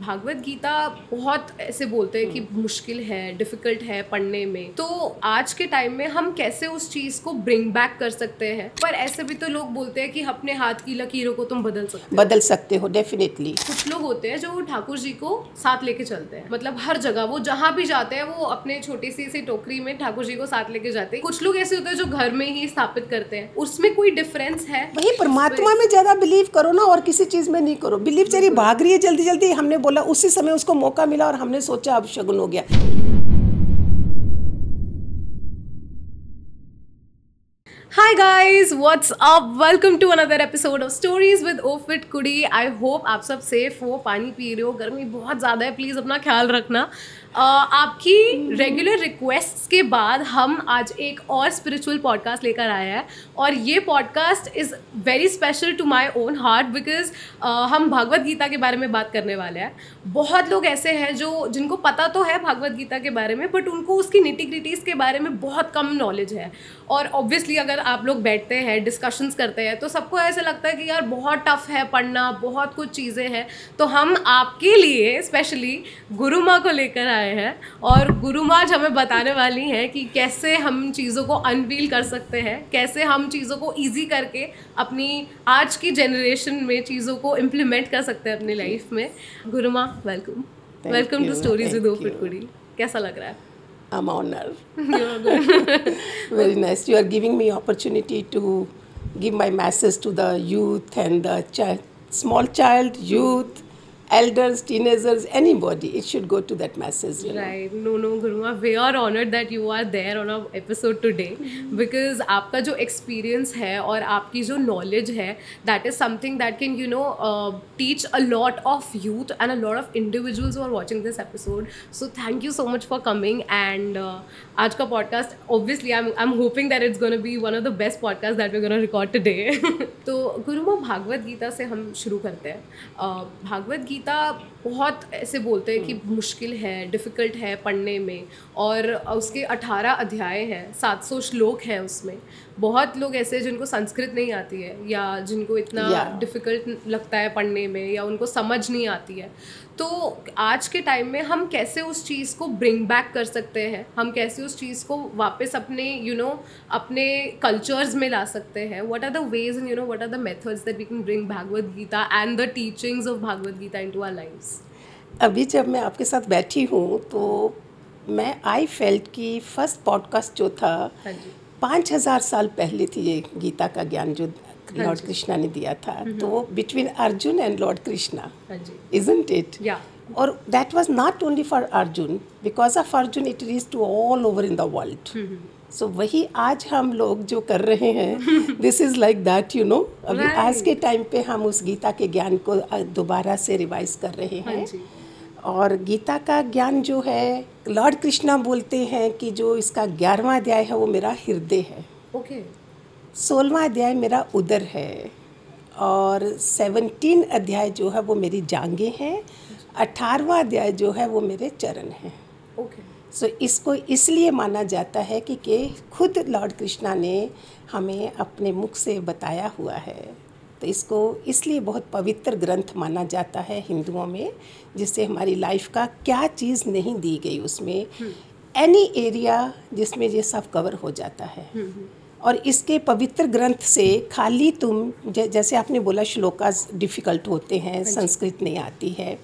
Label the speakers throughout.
Speaker 1: भागवत गीता बहुत ऐसे बोलते हैं कि मुश्किल है, डिफिकल्ट है पढ़ने में, तो आज के टाइम में हम कैसे उस चीज को ब्रिंग बैक कर सकते हैं। पर ऐसे भी तो लोग बोलते हैं कि अपने हाथ की लकीरों को तुम बदल सकते हो।
Speaker 2: डेफिनेटली।
Speaker 1: कुछ लोग होते हैं जो ठाकुर जी को साथ लेके चलते हैं, मतलब हर जगह वो जहाँ भी जाते हैं वो अपने छोटी सी टोकरी में ठाकुर जी को साथ लेके जाते हैं। कुछ लोग ऐसे होते हैं जो घर में ही स्थापित करते हैं, उसमें कोई डिफरेंस है?
Speaker 2: वही परमात्मा में ज्यादा बिलीव करो ना, और किसी चीज में नहीं करो। बिलीव चली भाग रही है जल्दी जल्दी, हमने बोला उसी समय उसको मौका मिला और हमने सोचा अब शगुन हो गया।
Speaker 1: Hi guys, what's up? Welcome to another episode of Stories with Ofit Kudi. I hope आप सब सेफ हो, पानी पी रहे हो, गर्मी बहुत ज़्यादा है, प्लीज़ अपना ख्याल रखना। आपकी रेगुलर रिक्वेस्ट्स के बाद हम आज एक और स्पिरिचुअल पॉडकास्ट लेकर आए हैं, और ये podcast is very special to my own heart because हम भागवत गीता के बारे में बात करने वाले हैं। बहुत लोग ऐसे हैं जिनको पता तो है भागवत गीता के बारे में, बट उनको उसकी निटी-ग्रिटीज़ के बारे में बहुत कम नॉलेज है। और ऑब्वियसली अगर आप लोग बैठते हैं, डिस्कशंस करते हैं, तो सबको ऐसा लगता है कि यार बहुत टफ है पढ़ना, बहुत कुछ चीज़ें हैं। तो हम आपके लिए स्पेशली गुरु माँ को लेकर आए हैं, और गुरु माँ हमें बताने वाली हैं कि कैसे हम चीज़ों को अनवील कर सकते हैं, कैसे हम चीज़ों को ईजी करके अपनी आज की जनरेशन में चीज़ों को इम्प्लीमेंट कर सकते हैं अपनी लाइफ में। गुरु माँ, वेलकम टू स्टोरीज विद ओफिट कुडी। कैसा लग रहा है?
Speaker 2: I'm honored. Very nice. You are giving me opportunity to give my message to the youth and the small child, youth, elders, teenagers, anybody. It should go to that message.
Speaker 1: Right. No, Guruma, we are honored that you are there on our episode today because आपका जो experience है और आपकी जो knowledge है, that is something that can, teach a lot of youth and a lot of individuals who are watching this episode. So thank you so much for coming. And आज का podcast, obviously, I'm hoping that it's going to be one of the best podcasts that we're going to record today. तो गुरुमा, भागवत गीता से हम शुरू करते हैं। भागवत गीता बहुत ऐसे बोलते हैं कि मुश्किल है, डिफ़िकल्ट है पढ़ने में, और उसके 18 अध्याय हैं, 700 श्लोक हैं उसमें। बहुत लोग ऐसे जिनको संस्कृत नहीं आती है, या जिनको इतना डिफ़िकल्ट लगता है पढ़ने में, या उनको समझ नहीं आती है। तो आज के टाइम में हम कैसे उस चीज़ को ब्रिंग बैक कर सकते हैं, हम कैसे उस चीज़ को वापस अपने अपने कल्चर्स में ला सकते हैं? What are the ways and what are the methods that we can bring Bhagavad Gita and the teachings of Bhagavad Gita into our lives?
Speaker 2: अभी जब मैं आपके साथ बैठी हूँ तो आई फेल्ट कि फर्स्ट पॉडकास्ट जो था 5000 साल पहले थी ये गीता का ज्ञान जो लॉर्ड कृष्णा ने दिया था। तो between Arjun and lord Krishna, isn't it? और that was not only for Arjun, because of Arjun it reach to all over in the world. So वही आज हम लोग जो कर रहे हैं, दिस इज़ लाइक दैट, अभी आज के टाइम पे हम उस गीता के ज्ञान को दोबारा से रिवाइज कर रहे हैं। और गीता का ज्ञान जो है, लॉर्ड कृष्णा बोलते हैं कि जो इसका 11वां अध्याय है वो मेरा हृदय है। 16वां अध्याय मेरा उदर है, और 17 अध्याय जो है वो मेरी जांघें हैं, 18वां अध्याय जो है वो मेरे चरण हैं। सो इसको इसलिए माना जाता है कि खुद लॉर्ड कृष्णा ने हमें अपने मुख से बताया हुआ है। तो इसको इसलिए बहुत पवित्र ग्रंथ माना जाता है हिंदुओं में, जिससे हमारी लाइफ का क्या चीज़ नहीं दी गई उसमें, एनी एरिया जिसमें ये सब कवर हो जाता है। और इसके पवित्र ग्रंथ से खाली तुम जैसे आपने बोला श्लोकास डिफ़िकल्ट होते हैं, संस्कृत नहीं आती है,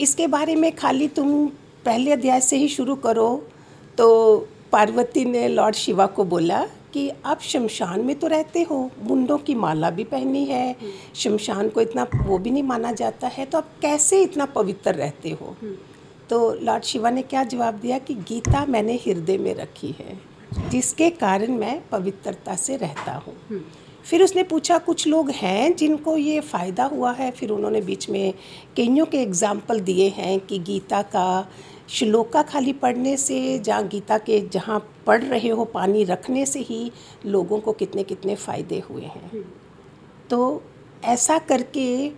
Speaker 2: इसके बारे में खाली तुम पहले अध्याय से ही शुरू करो। तो पार्वती ने लॉर्ड शिवा को बोला कि आप शमशान में तो रहते हो, मुंडों की माला भी पहनी है, शमशान को इतना वो भी नहीं माना जाता है, तो आप कैसे इतना पवित्र रहते हो? तो लॉर्ड शिवा ने क्या जवाब दिया कि गीता मैंने हृदय में रखी है, जिसके कारण मैं पवित्रता से रहता हूँ। फिर उसने पूछा कुछ लोग हैं जिनको ये फ़ायदा हुआ है, फिर उन्होंने बीच में कईयों के एग्जाम्पल दिए हैं कि गीता का श्लोका खाली पढ़ने से, जहाँ पढ़ रहे हो पानी रखने से ही लोगों को कितने कितने फ़ायदे हुए हैं। तो ऐसा करके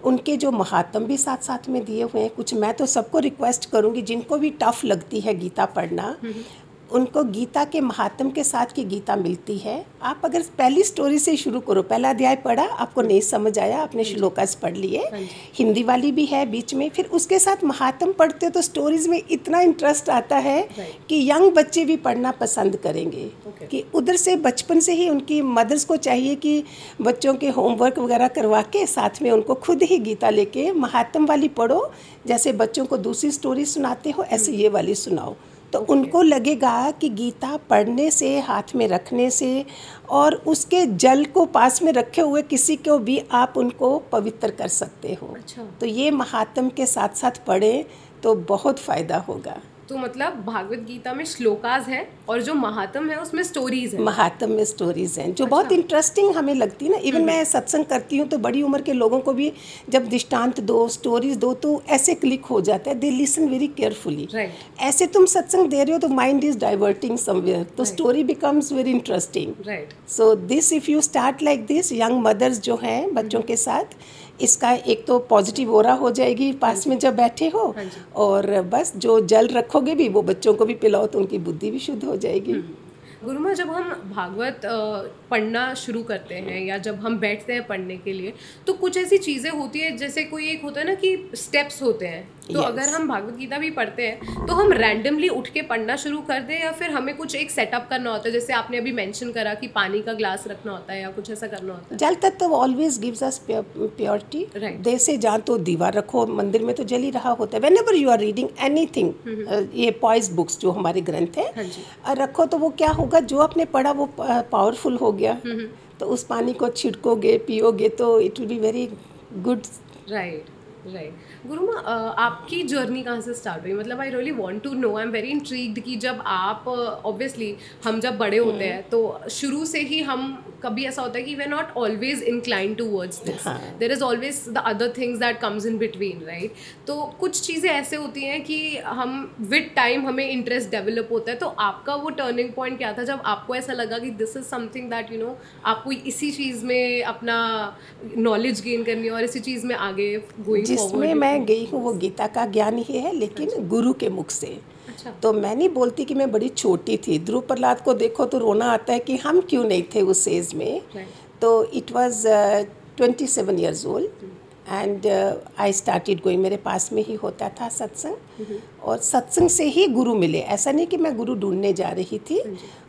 Speaker 2: उनके जो महात्म भी साथ साथ में दिए हुए हैं कुछ। मैं तो सबको रिक्वेस्ट करूँगी जिनको भी टफ़ लगती है गीता पढ़ना, उनको गीता के महात्म के साथ की गीता मिलती है। आप अगर पहली स्टोरी से शुरू करो, पहला अध्याय पढ़ा, आपको नहीं समझ आया, आपने श्लोकास पढ़ लिए, हिंदी वाली भी है बीच में, फिर उसके साथ महात्म पढ़ते हो तो स्टोरीज में इतना इंटरेस्ट आता है कि यंग बच्चे भी पढ़ना पसंद करेंगे। कि उधर से बचपन से ही उनकी मदर्स को चाहिए कि बच्चों के होमवर्क वगैरह करवा के साथ में उनको खुद ही गीता लेके महात्म वाली पढ़ो, जैसे बच्चों को दूसरी स्टोरी सुनाते हो ऐसे ये वाली सुनाओ। तो उनको लगेगा कि गीता पढ़ने से, हाथ में रखने से और उसके जल को पास में रखे हुए किसी को भी आप उनको पवित्र कर सकते हो।
Speaker 1: अच्छा।
Speaker 2: तो ये महात्म के साथ साथ पढ़ें तो बहुत फ़ायदा होगा।
Speaker 1: तो मतलब भागवत गीता में श्लोकास है और जो महात्म है उसमें स्टोरीज है।
Speaker 2: महात्म में स्टोरीज हैं जो बहुत इंटरेस्टिंग हमें लगती है ना। इवन मैं सत्संग करती हूँ तो बड़ी उम्र के लोगों को भी जब दृष्टांत दो, स्टोरीज दो तो ऐसे क्लिक हो जाता है, दे लिसन वेरी केयरफुली। ऐसे तुम सत्संग दे रहे हो तो माइंड इज डाइवर्टिंग समवेयर, तो story becomes very interesting. So this if you start like this, young mothers जो हैं बच्चों के साथ, इसका एक तो पॉजिटिव ओरा हो जाएगी पास में जब बैठे हो, और बस जो जल रखोगे भी वो बच्चों को भी पिलाओ तो उनकी बुद्धि भी शुद्ध हो जाएगी।
Speaker 1: गुरुमा, जब हम भागवत पढ़ना शुरू करते हैं या जब हम बैठते हैं पढ़ने के लिए तो कुछ ऐसी चीज़ें होती है, जैसे कोई एक होता है ना कि स्टेप्स होते हैं, तो अगर हम भागवत गीता भी पढ़ते हैं तो हम रैंडमली उठ के पढ़ना शुरू कर दें या फिर हमें कुछ एक सेटअप करना होता है, जैसे आपने अभी मेंशन करा कि पानी का ग्लास रखना होता है या कुछ ऐसा करना होता है?
Speaker 2: जल तत्व ऑलवेज गिव्स अस प्योरिटी। जैसे जहाँ तो दीवार रखो, मंदिर में तो जल ही रहा होता है। Whenever you are reading anything, ये पॉइज बुक्स जो हमारे ग्रंथ है रखो तो वो क्या होगा, जो आपने पढ़ा वो पावरफुल हो गया, तो उस पानी को छिड़कोगे, पियोगे तो it will be very good.
Speaker 1: Right. Guruma, आपकी जर्नी कहाँ से स्टार्ट हुई? मतलब I really want to know, I am very intrigued कि जब आप ऑब्वियसली हम जब बड़े होते हैं तो शुरू से ही हम कभी ऐसा होता है कि we are not always inclined towards this, there is always the other things that comes in between, right? तो कुछ चीज़ें ऐसे होती हैं कि हम विद टाइम हमें इंटरेस्ट डेवलप होता है। तो आपका वो टर्निंग पॉइंट क्या था जब आपको ऐसा लगा कि this is something that you know आपको इसी चीज़ में अपना नॉलेज गेन करनी है और इसी चीज़ में आगे गोइंग
Speaker 2: जिसमें मैं गई हूँ वो गीता का ज्ञान ही है, लेकिन गुरु के मुख से। तो मैं नहीं बोलती कि मैं बड़ी छोटी थी। ध्रुव प्रहलाद को देखो तो रोना आता है कि हम क्यों नहीं थे उस एज में। तो it was 27 years old and I started going. मेरे पास में ही होता था सत्संग और सत्संग से ही गुरु मिले। ऐसा नहीं कि मैं गुरु ढूंढने जा रही थी,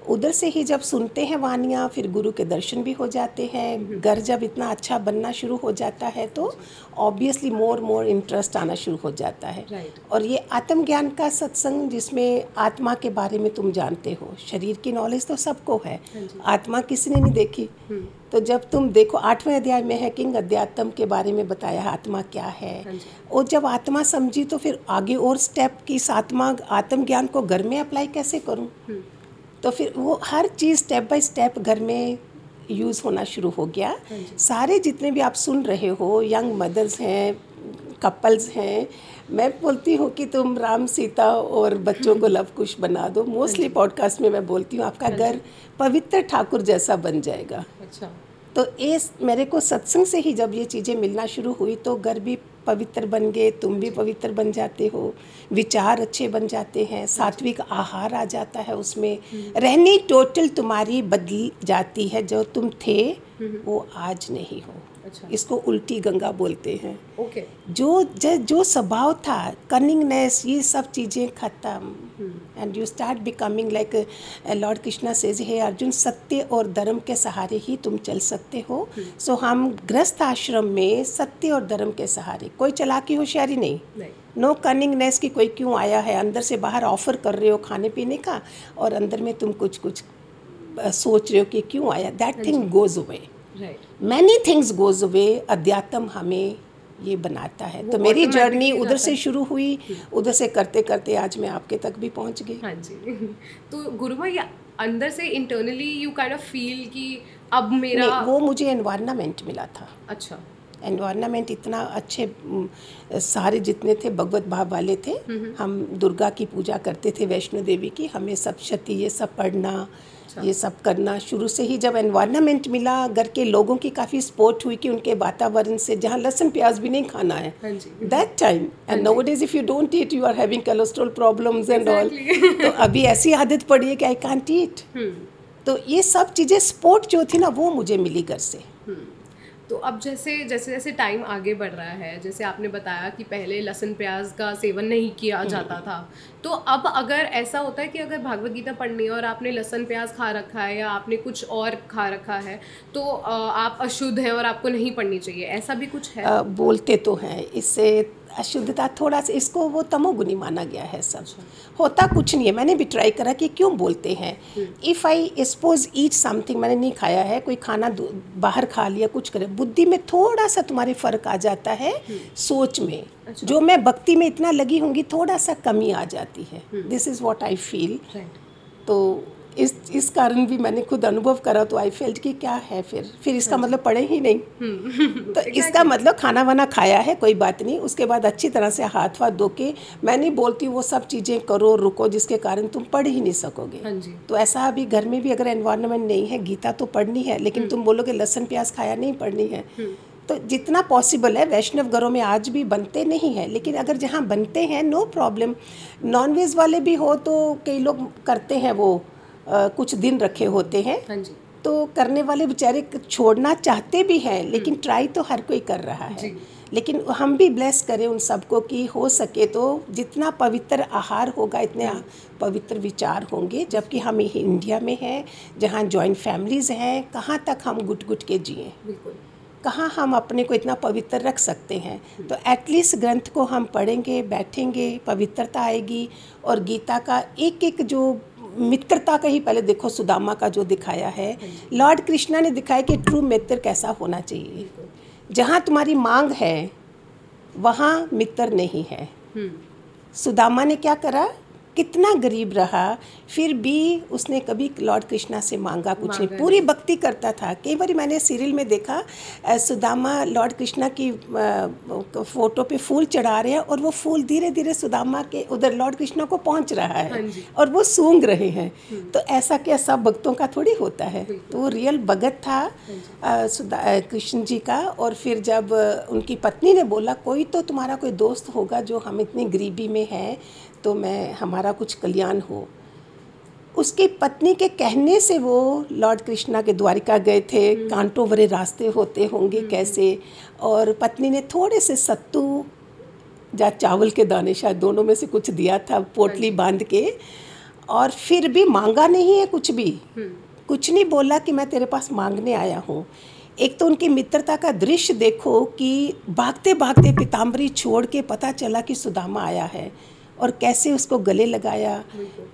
Speaker 2: उधर से ही जब सुनते हैं वानियाँ फिर गुरु के दर्शन भी हो जाते हैं। घर जब इतना अच्छा बनना शुरू हो जाता है तो ऑब्वियसली मोर इंटरेस्ट आना शुरू हो जाता है। और ये आत्मज्ञान का सत्संग जिसमें आत्मा के बारे में तुम जानते हो, शरीर की नॉलेज तो सबको है, आत्मा किसी ने नहीं देखी। तो जब तुम देखो 8वें अध्याय में है किंग अध्यात्म के बारे में बताया आत्मा क्या है। और जब आत्मा समझी तो फिर आगे और स्टेप की आत्मज्ञान को घर में अप्लाई कैसे करूं। तो फिर वो हर चीज़ स्टेप बाय स्टेप घर में यूज़ होना शुरू हो गया। सारे जितने भी आप सुन रहे हो, यंग मदर्स हैं, कपल्स हैं, मैं बोलती हूँ कि तुम राम सीता और बच्चों को लव कुश बना दो। मोस्टली पॉडकास्ट में मैं बोलती हूँ आपका घर पवित्र ठाकुर जैसा बन जाएगा।
Speaker 1: अच्छा।
Speaker 2: तो ये मेरे को सत्संग से ही जब ये चीज़ें मिलना शुरू हुई तो घर भी पवित्र बन गए, तुम भी पवित्र बन जाते हो, विचार अच्छे बन जाते हैं, सात्विक आहार आ जाता है उसमें, रहनी टोटल तुम्हारी बदल जाती है। जो तुम थे वो आज नहीं हो। अच्छा। इसको उल्टी गंगा बोलते हैं।
Speaker 1: ओके।
Speaker 2: जो स्वभाव था, कनिंगनेस, ये सब चीज़ें खत्म and you start becoming like lord Krishna says, हे अर्जुन, सत्य और धर्म के सहारे ही तुम चल सकते हो। सो हम गृहस्थ आश्रम में सत्य और धर्म के सहारे, कोई चालाकी होशियारी नहीं, नो कनिंगनेस की कोई क्यों आया है, अंदर से बाहर ऑफर कर रहे हो खाने पीने का और अंदर में तुम कुछ सोच रहे हो कि क्यों आया। That thing goes away, many things goes away. अध्यात्म हमें ये बनाता है। तो मेरी जर्नी उधर से शुरू हुई, उधर से करते करते आज मैं आपके तक भी पहुंच गई।
Speaker 1: हाँ जी। तो गुरुमा, ये अंदर से internally you kind of feel कि अब मेरा
Speaker 2: वो मुझे एनवायरनमेंट मिला था।
Speaker 1: अच्छा।
Speaker 2: एनवायरनमेंट इतना अच्छे सारे जितने थे भगवत भाव वाले थे। हम दुर्गा की पूजा करते थे, वैष्णो देवी की, हमें सप्तशती ये सब पढ़ना, ये सब करना शुरू से ही। जब एनवायरनमेंट मिला, घर के लोगों की काफ़ी सपोर्ट हुई कि उनके वातावरण से जहाँ लहसुन प्याज भी नहीं खाना है that time, and nowadays if you don't eat you are having cholesterol problems and all. तो अभी ऐसी आदत पड़ी है कि आई कांट ईट। तो ये सब चीज़ें सपोर्ट जो थी ना वो मुझे मिली घर से।
Speaker 1: तो अब जैसे जैसे जैसे टाइम आगे बढ़ रहा है, जैसे आपने बताया कि पहले लहसुन प्याज का सेवन नहीं किया जाता था, तो अब अगर ऐसा होता है कि अगर भागवत गीता पढ़नी है और आपने लहसुन प्याज खा रखा है या आपने कुछ और खा रखा है तो आप अशुद्ध हैं और आपको नहीं पढ़नी चाहिए, ऐसा भी कुछ है?
Speaker 2: बोलते तो हैं, इससे अशुद्धता थोड़ा सा इसको वो तमोगुनी माना गया है सब। होता कुछ नहीं है, मैंने भी ट्राई करा कि क्यों बोलते हैं। If I suppose eat something, मैंने नहीं खाया है, कोई खाना बाहर खा लिया, कुछ करे, बुद्धि में थोड़ा सा तुम्हारे फ़र्क आ जाता है, सोच में। जो मैं भक्ति में इतना लगी होंगी थोड़ा सा कमी आ जाती है। This is what I feel. तो इस कारण भी मैंने खुद अनुभव करा, तो आई फेल्ट कि क्या है फिर इसका मतलब पढ़े ही नहीं। तो इसका मतलब खाना वाना खाया है कोई बात नहीं, उसके बाद अच्छी तरह से हाथ वाथ धो के, मैं नहीं बोलती वो सब चीज़ें करो रुको जिसके कारण तुम पढ़ ही नहीं सकोगे। तो ऐसा अभी घर में भी अगर एनवायरनमेंट नहीं है, गीता तो पढ़नी है, लेकिन तुम बोलोगे लहसुन प्याज खाया नहीं पढ़नी है, तो जितना पॉसिबल है, वैष्णव घरों में आज भी बनते नहीं हैं, लेकिन अगर जहाँ बनते हैं नो प्रॉब्लम। नॉनवेज वाले भी हो तो कई लोग करते हैं, वो कुछ दिन रखे होते हैं, तो करने वाले बेचारे छोड़ना चाहते भी हैं, लेकिन ट्राई तो हर कोई कर रहा है। लेकिन हम भी ब्लेस करें उन सबको कि हो सके तो जितना पवित्र आहार होगा इतने पवित्र विचार होंगे। जबकि हम इंडिया में हैं जहाँ जॉइंट फैमिलीज़ हैं, कहाँ तक हम गुट गुट के जिए, कहाँ हम अपने को इतना पवित्र रख सकते हैं। तो एटलीस्ट ग्रंथ को हम पढ़ेंगे, बैठेंगे, पवित्रता आएगी। और गीता का एक एक जो मित्रता का ही पहले देखो, सुदामा का जो दिखाया है, लॉर्ड कृष्णा ने दिखाया कि ट्रू मित्र कैसा होना चाहिए। जहाँ तुम्हारी मांग है वहाँ मित्र नहीं है। सुदामा ने क्या करा, कितना गरीब रहा, फिर भी उसने कभी लॉर्ड कृष्णा से मांगा कुछ नहीं, पूरी भक्ति करता था। कई बार मैंने सीरियल में देखा, सुदामा लॉर्ड कृष्णा की फोटो पे फूल चढ़ा रहे हैं और वो फूल धीरे धीरे सुदामा के उधर लॉर्ड कृष्णा को पहुंच रहा है और वो सूंघ रहे हैं। तो ऐसा क्या सब भक्तों का थोड़ी होता है। तो वो रियल भगत था कृष्ण जी का। और फिर जब उनकी पत्नी ने बोला कोई तो तुम्हारा कोई दोस्त होगा जो हम इतनी गरीबी में है, तो मैं हमारा कुछ कल्याण हो, उसकी पत्नी के कहने से वो लॉर्ड कृष्णा के द्वारिका गए थे। कांटों भरे रास्ते होते होंगे कैसे, और पत्नी ने थोड़े से सत्तू या चावल के दाने, शायद दोनों में से कुछ दिया था, पोटली बांध के, और फिर भी मांगा नहीं है कुछ भी, कुछ नहीं बोला कि मैं तेरे पास मांगने आया हूँ। एक तो उनकी मित्रता का दृश्य देखो कि भागते भागते पीताम्बरी छोड़ के पता चला कि सुदामा आया है, और कैसे उसको गले लगाया,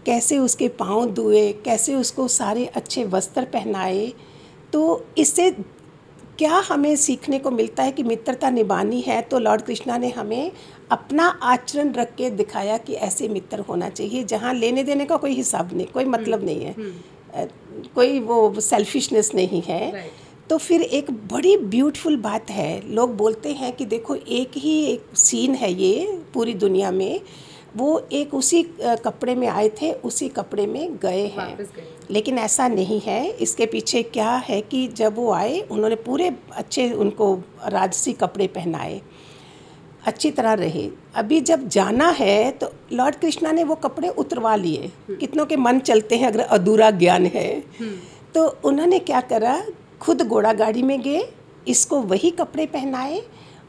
Speaker 2: कैसे उसके पाँव धुए, कैसे उसको सारे अच्छे वस्त्र पहनाए। तो इससे क्या हमें सीखने को मिलता है कि मित्रता निभानी है तो लॉर्ड कृष्णा ने हमें अपना आचरण रख के दिखाया कि ऐसे मित्र होना चाहिए जहाँ लेने देने का कोई हिसाब नहीं, कोई मतलब नहीं है, कोई वो सेल्फिशनेस नहीं है। तो फिर एक बड़ी ब्यूटीफुल बात है, लोग बोलते हैं कि देखो एक ही एक सीन है ये पूरी दुनिया में, वो एक उसी कपड़े में आए थे, उसी कपड़े में गए हैं, लेकिन ऐसा नहीं है। इसके पीछे क्या है कि जब वो आए उन्होंने पूरे अच्छे उनको राजसी कपड़े पहनाए, अच्छी तरह रहे। अभी जब जाना है तो लॉर्ड कृष्णा ने वो कपड़े उतरवा लिए। कितनों के मन चलते हैं अगर अधूरा ज्ञान है, तो उन्होंने क्या करा, खुद घोड़ा गाड़ी में गए, इसको वही कपड़े पहनाए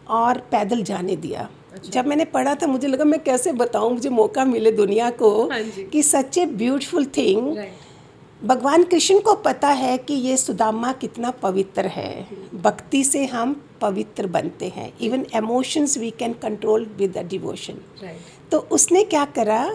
Speaker 2: और पैदल जाने दिया। जब मैंने पढ़ा था मुझे लगा मैं कैसे बताऊं, मुझे मौका मिले दुनिया को कि सच ए ब्यूटीफुल थिंग। भगवान कृष्ण को पता है कि ये सुदामा कितना पवित्र है, भक्ति से हम पवित्र बनते हैं, even emotions we can control with the devotion. तो उसने क्या करा,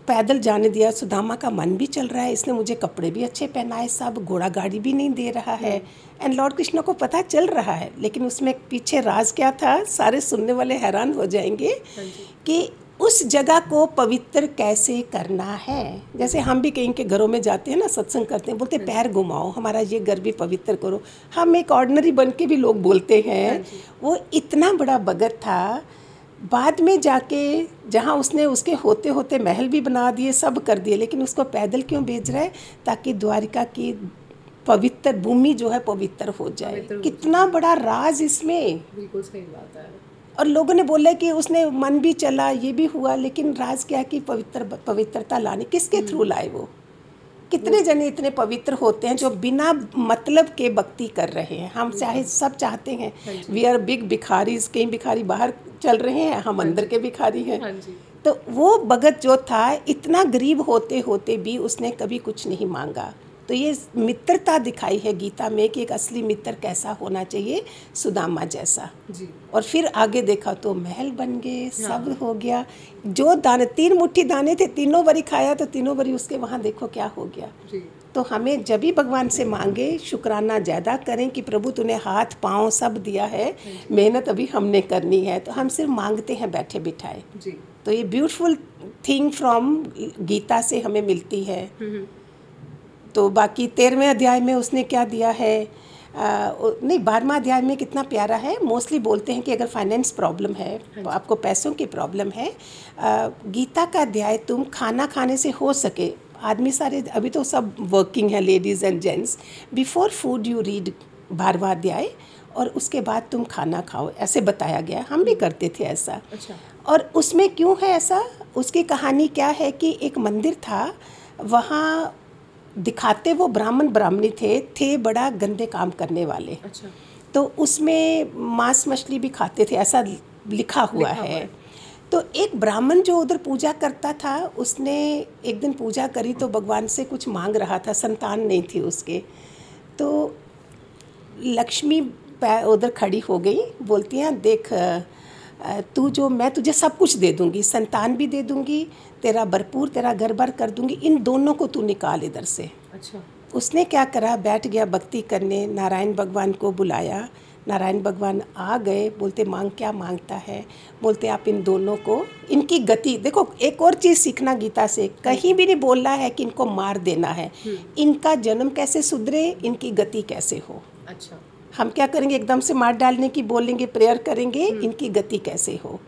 Speaker 2: पैदल जाने दिया। सुदामा का मन भी चल रहा है, इसने मुझे कपड़े भी अच्छे पहनाए, सब घोड़ा गाड़ी भी नहीं दे रहा है, एंड लॉर्ड कृष्ण को पता चल रहा है। लेकिन उसमें पीछे राज क्या था, सारे सुनने वाले हैरान हो जाएंगे कि उस जगह को पवित्र कैसे करना है। जैसे हम भी कहीं के घरों में जाते हैं ना, सत्संग करते हैं, बोलते हैं पैर घुमाओ, हमारा ये घर भी पवित्र करो। हम एक ऑर्डिनरी बन के भी लोग बोलते हैं। वो इतना बड़ा भगत था, बाद में जाके जहाँ उसने उसके होते होते महल भी बना दिए, सब कर दिए, लेकिन उसको पैदल क्यों भेज रहा है? ताकि द्वारिका की पवित्र भूमि जो है पवित्र हो जाए। कितना बड़ा राज इसमें।
Speaker 1: बिल्कुल सही बात है।
Speaker 2: और लोगों ने बोला कि उसने मन भी चला, ये भी हुआ, लेकिन राज क्या कि पवित्रता लानी किसके थ्रू लाए वो? कितने जने इतने पवित्र होते हैं जो बिना मतलब के भक्ति कर रहे हैं। हम चाहे सब चाहते हैं, वी आर बिग भिखारीज, कई भिखारी बाहर चल रहे हैं, हम अंदर के भिखारी हैं। तो वो भगत जो था, इतना गरीब होते होते भी उसने कभी कुछ नहीं मांगा। तो ये मित्रता दिखाई है गीता में कि एक असली मित्र कैसा होना चाहिए, सुदामा जैसा जी। और फिर आगे देखा तो महल बन गए, सब हो गया। जो दाने, 3 मुट्ठी दाने थे, तीनों बारी खाया तो तीनों बारी उसके वहाँ देखो क्या हो गया जी। तो हमें जब भी भगवान से मांगे, शुक्राना ज़्यादा करें कि प्रभु तूने हाथ पाँव सब दिया है, मेहनत अभी हमने करनी है। तो हम सिर्फ मांगते हैं बैठे बिठाए जी। तो ये ब्यूटीफुल थिंग फ्रॉम गीता से हमें मिलती है। तो बाकी 13वें अध्याय में उसने क्या दिया है, नहीं 12वां अध्याय में कितना प्यारा है। मोस्टली बोलते हैं कि अगर फाइनेंस प्रॉब्लम है, तो आपको पैसों की प्रॉब्लम है, गीता का अध्याय तुम खाना खाने से हो सके, आदमी सारे अभी तो सब वर्किंग है, ladies and gents, before food you read 12वां अध्याय और उसके बाद तुम खाना खाओ, ऐसे बताया गया। हम भी करते थे ऐसा। अच्छा। और उसमें क्यों है ऐसा, उसकी कहानी क्या है कि एक मंदिर था, वहाँ दिखाते वो ब्राह्मणी थे बड़ा गंदे काम करने वाले। अच्छा। तो उसमें मांस मछली भी खाते थे, ऐसा लिखा हुआ है। तो एक ब्राह्मण जो उधर पूजा करता था, उसने एक दिन पूजा करी तो भगवान से कुछ मांग रहा था, संतान नहीं थी उसके। तो लक्ष्मी उधर खड़ी हो गई, बोलती हैं देख तू जो, मैं तुझे सब कुछ दे दूंगी, संतान भी दे दूंगी, तेरा भरपूर तेरा घर भर कर दूंगी, इन दोनों को तू निकाल इधर से। अच्छा। उसने क्या करा, बैठ गया भक्ति करने, नारायण भगवान को बुलाया, नारायण भगवान आ गए, बोलते मांग, क्या मांगता है? बोलते आप इन दोनों को, इनकी गति देखो। एक और चीज़ सीखना गीता से, कहीं भी नहीं बोल रहा है कि इनको मार देना है, इनका जन्म कैसे सुधरे, इनकी गति कैसे हो। अच्छा। हम क्या करेंगे, एकदम से मार डालने की बोलेंगे, प्रेयर करेंगे, इनकी गति कैसे हो।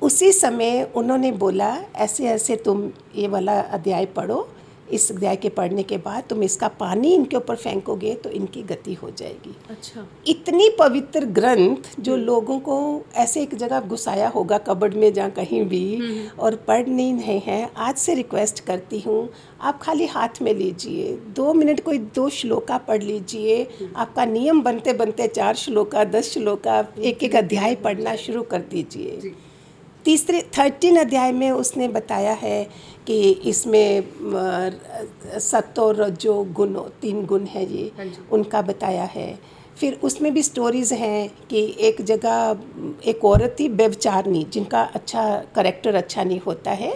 Speaker 2: उसी समय उन्होंने बोला ऐसे ऐसे तुम ये वाला अध्याय पढ़ो, इस अध्याय के पढ़ने के बाद तुम इसका पानी इनके ऊपर फेंकोगे तो इनकी गति हो जाएगी। अच्छा। इतनी पवित्र ग्रंथ जो लोगों को ऐसे एक जगह घुसाया होगा कबर्ड में जहाँ कहीं भी, और पढ़ नहीं रहे हैं। आज से रिक्वेस्ट करती हूँ, आप खाली हाथ में लीजिए, 2 मिनट कोई 2 श्लोका पढ़ लीजिए। आपका नियम बनते बनते 4 श्लोका 10 श्लोका एक एक अध्याय पढ़ना शुरू कर दीजिए। 13 अध्याय में उसने बताया है कि इसमें सत्व और रजो गुण, 3 गुण है ये, उनका बताया है। फिर उसमें भी स्टोरीज़ हैं कि एक जगह एक औरत थी व्यभिचारिणी, जिनका अच्छा करेक्टर अच्छा नहीं होता है।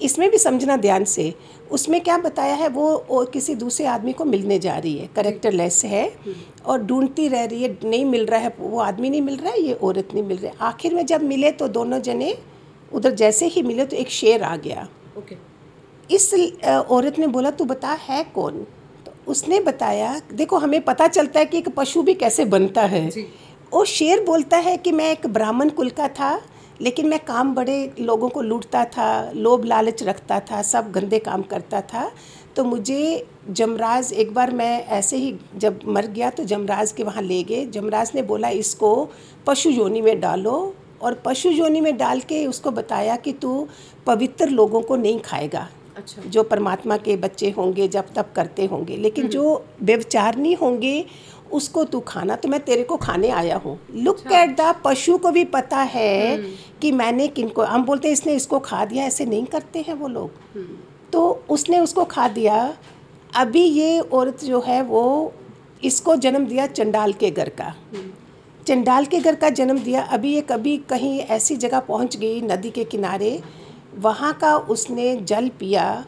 Speaker 2: इसमें भी समझना ध्यान से, उसमें क्या बताया है, वो किसी दूसरे आदमी को मिलने जा रही है, करेक्टर लेस है, और ढूंढती रह रही है, नहीं मिल रहा है, वो आदमी नहीं मिल रहा है, ये औरत नहीं मिल रही। आखिर में जब मिले तो दोनों जने उधर जैसे ही मिले तो एक शेर आ गया। ओके। इस औरत ने बोला तू बता है कौन? तो उसने बताया, देखो हमें पता चलता है कि एक पशु भी कैसे बनता है। वो शेर बोलता है कि मैं एक ब्राह्मण कुल का था, लेकिन मैं काम बड़े लोगों को लूटता था, लोभ लालच रखता था, सब गंदे काम करता था। तो मुझे जमराज, एक बार मैं ऐसे ही जब मर गया तो जमराज के वहाँ ले गए। जमराज ने बोला इसको पशु योनि में डालो, और पशु योनि में डाल के उसको बताया कि तू पवित्र लोगों को नहीं खाएगा। अच्छा। जो परमात्मा के बच्चे होंगे, जब तब करते होंगे, लेकिन जो व्यभिचारिणी होंगे उसको तू खाना, तो मैं तेरे को खाने आया हूँ। लुक एट द, पशु को भी पता है कि मैंने किनको, हम बोलते हैं इसने इसको खा दिया, ऐसे नहीं करते हैं वो लोग। तो उसने उसको खा दिया। अभी ये औरत जो है वो इसको जन्म दिया चंडाल के घर का, चंडाल के घर का जन्म दिया। अभी ये कभी कहीं ऐसी जगह पहुंच गई नदी के किनारे, वहाँ का उसने जल पिया,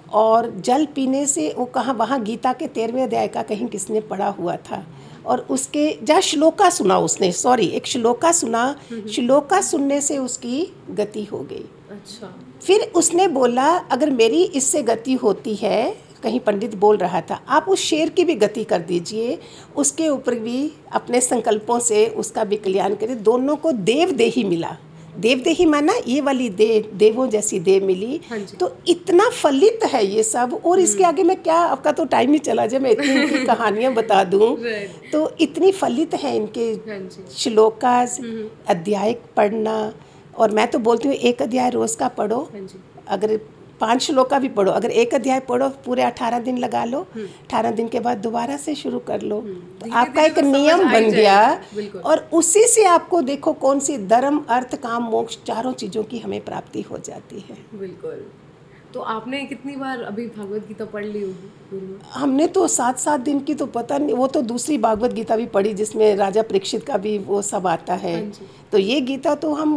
Speaker 2: और जल पीने से वो कहाँ, वहाँ गीता के 13वें अध्याय का कहीं किसने पढ़ा हुआ था, और उसके जहाँ श्लोका सुना उसने, सॉरी एक श्लोका सुना, श्लोका सुनने से उसकी गति हो गई।
Speaker 1: अच्छा।
Speaker 2: फिर उसने बोला अगर मेरी इससे गति होती है, कहीं पंडित बोल रहा था, आप उस शेर की भी गति कर दीजिए, उसके ऊपर भी अपने संकल्पों से उसका भी कल्याण करिए। दोनों को देवदेही मिला। देवदेही माना ये वाली देवों जैसी देव मिली। तो इतना फलित है ये सब, और इसके आगे मैं क्या, आपका तो टाइम ही चला जाए, मैं इतनी इनकी कहानियाँ बता दूँ तो इतनी फलित है इनके श्लोकास, अध्याय पढ़ना। और मैं तो बोलती हूँ एक अध्याय रोज़ का पढ़ो, अगर 5 श्लोका भी पढ़ो, अगर एक अध्याय पढ़ो पूरे 18 दिन लगा लो, 18 दिन के बाद दोबारा से शुरू कर लो, तो आपका एक नियम बन गया। और उसी से आपको देखो कौन सी धर्म अर्थ काम मोक्ष चारों चीज़ों की हमें प्राप्ति हो जाती है।
Speaker 1: बिल्कुल। तो आपने कितनी बार अभी भागवत गीता पढ़ ली होगी?
Speaker 2: हमने तो 7-7 दिन की तो पता नहीं, वो तो दूसरी भागवत गीता भी पढ़ी जिसमें राजा परीक्षित का भी वो सब आता है। तो ये गीता तो हम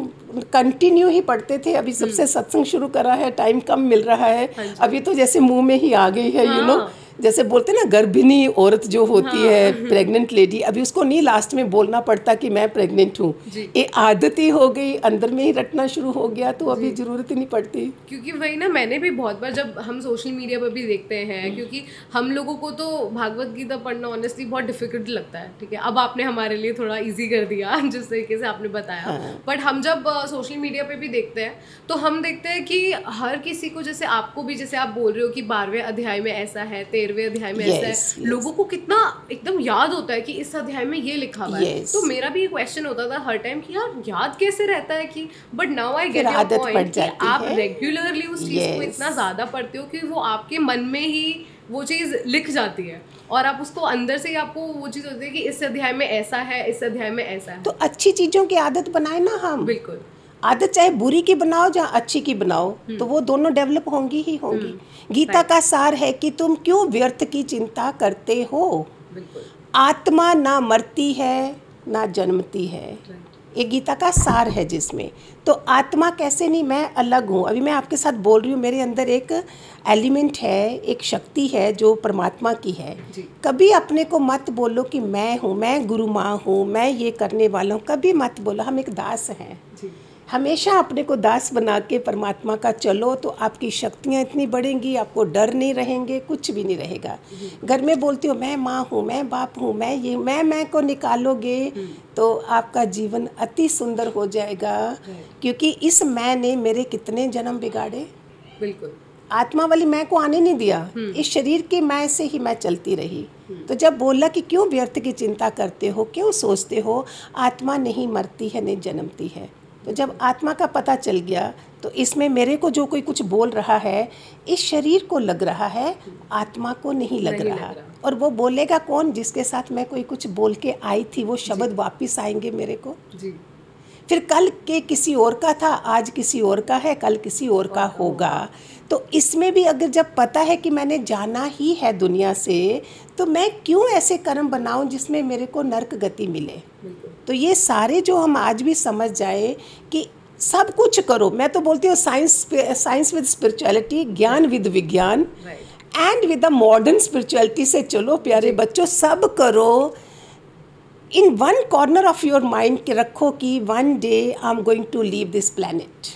Speaker 2: कंटिन्यू ही पढ़ते थे। अभी सबसे सत्संग शुरू करा है, टाइम कम मिल रहा है। अभी तो जैसे मुंह में ही आ गई है, यू नो, जैसे बोलते ना गर्भिणी औरत जो होती है, प्रेग्नेंट लेडी, अभी उसको नहीं लास्ट में बोलना पड़ता कि मैं प्रेग्नेंट हूँ, ये आदत ही हो गई, अंदर में ही रटना शुरू हो गया, तो अभी ज़रूरत ही नहीं पड़ती।
Speaker 1: क्योंकि वही ना, मैंने भी बहुत बार जब हम सोशल मीडिया पर भी देखते हैं, क्योंकि हम लोगों को तो भागवत गीता पढ़ना ऑनेस्टली बहुत डिफिकल्ट लगता है, ठीक है। अब आपने हमारे लिए थोड़ा ईजी कर दिया जिस तरीके से आपने बताया। बट हम जब सोशल मीडिया पे भी देखते हैं तो हम देखते हैं कि हर किसी को, जैसे आपको भी, जैसे आप बोल रहे हो कि 12वें अध्याय में ऐसा है, 13वें अध्याय में ऐसा है, लोगों को कितना एकदम याद होता है कि इस अध्याय में ये लिखा हुआ है। तो मेरा भी ये क्वेश्चन होता था हर टाइम कि यार याद कैसे रहता है, कि but now I get your point कि आप रेगुलरली उस चीज को इतना ज्यादा पढ़ते हो कि वो आपके मन में ही वो चीज़ लिख जाती है, और आप उसको अंदर से ही आपको वो चीज़ होती है कि इस अध्याय में ऐसा है, इस अध्याय में ऐसा है।
Speaker 2: तो अच्छी चीज़ों की आदत बनाए ना हम।
Speaker 1: बिल्कुल।
Speaker 2: आदत चाहे बुरी की बनाओ या अच्छी की बनाओ, तो वो दोनों डेवलप होंगी ही होंगी। गीता का सार है कि तुम क्यों व्यर्थ की चिंता करते हो।
Speaker 1: बिल्कुल।
Speaker 2: आत्मा ना मरती है ना जन्मती है, ये गीता का सार है जिसमें। तो आत्मा कैसे नहीं, मैं अलग हूँ। अभी मैं आपके साथ बोल रही हूँ, मेरे अंदर एक एलिमेंट है, एक शक्ति है जो परमात्मा की है। कभी अपने को मत बोलो कि मैं हूँ, मैं गुरु माँ हूँ, मैं ये करने वाला हूँ, कभी मत बोलो। हम एक दास हैं। हमेशा अपने को दास बना के परमात्मा का चलो, तो आपकी शक्तियाँ इतनी बढ़ेंगी, आपको डर नहीं रहेंगे, कुछ भी नहीं रहेगा। घर में बोलती हो मैं माँ हूँ, मैं बाप हूँ, मैं ये मैं को निकालोगे तो आपका जीवन अति सुंदर हो जाएगा। क्योंकि इस मैं ने मेरे कितने जन्म बिगाड़े।
Speaker 1: बिल्कुल।
Speaker 2: आत्मा वाली मैं को आने नहीं दिया, इस शरीर की मैं से ही मैं चलती रही। तो जब बोला कि क्यों व्यर्थ की चिंता करते हो, क्यों सोचते हो, आत्मा नहीं मरती है नहीं जन्मती है। तो जब आत्मा का पता चल गया, तो इसमें मेरे को जो कोई कुछ बोल रहा है, इस शरीर को लग रहा है, आत्मा को नहीं लग रहा। और वो बोलेगा कौन, जिसके साथ मैं कोई कुछ बोल के आई थी, वो शब्द वापस आएंगे मेरे को। फिर कल के किसी और का था, आज किसी और का है, कल किसी और का होगा। तो इसमें भी अगर जब पता है कि मैंने जाना ही है दुनिया से, तो मैं क्यों ऐसे कर्म बनाऊं जिसमें मेरे को नरक गति मिले। तो ये सारे जो हम आज भी समझ जाए कि सब कुछ करो। मैं तो बोलती हूँ science with spirituality, gyan with vigyan, and with the modern spirituality से चलो प्यारे बच्चों, सब करो। In one corner of your mind के रखो कि one day I am going to leave this planet,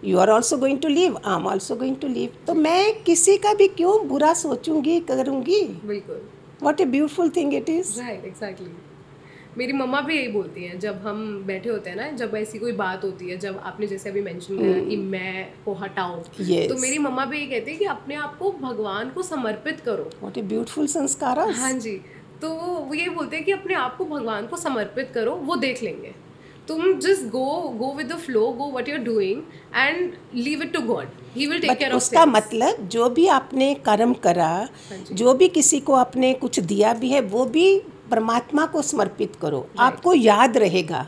Speaker 2: you are also going to leave, I am also going to leave. तो मैं किसी का भी क्यों बुरा सोचूंगी, करूंगी। बिल्कुल। What a beautiful thing it is.
Speaker 1: Right, exactly. मेरी मम्मा भी यही बोलती हैं जब हम बैठे होते हैं ना, जब ऐसी कोई बात होती है, जब आपने जैसे अभी मेंशन किया कि मैं को हटाओ, तो मेरी मम्मा भी यही कहती है कि अपने आप को भगवान को समर्पित करो।
Speaker 2: व्हाट ए ब्यूटीफुल संस्कार।
Speaker 1: हाँ जी। तो वो ये बोलते हैं कि अपने आप को भगवान को समर्पित करो, वो देख लेंगे। तुम just go with the flow, go what you are doing and leave it to God, he will take care of.
Speaker 2: उसका मतलब जो भी आपने कर्म करा, जो भी किसी को आपने कुछ दिया भी है, वो भी परमात्मा को समर्पित करो। आपको याद रहेगा।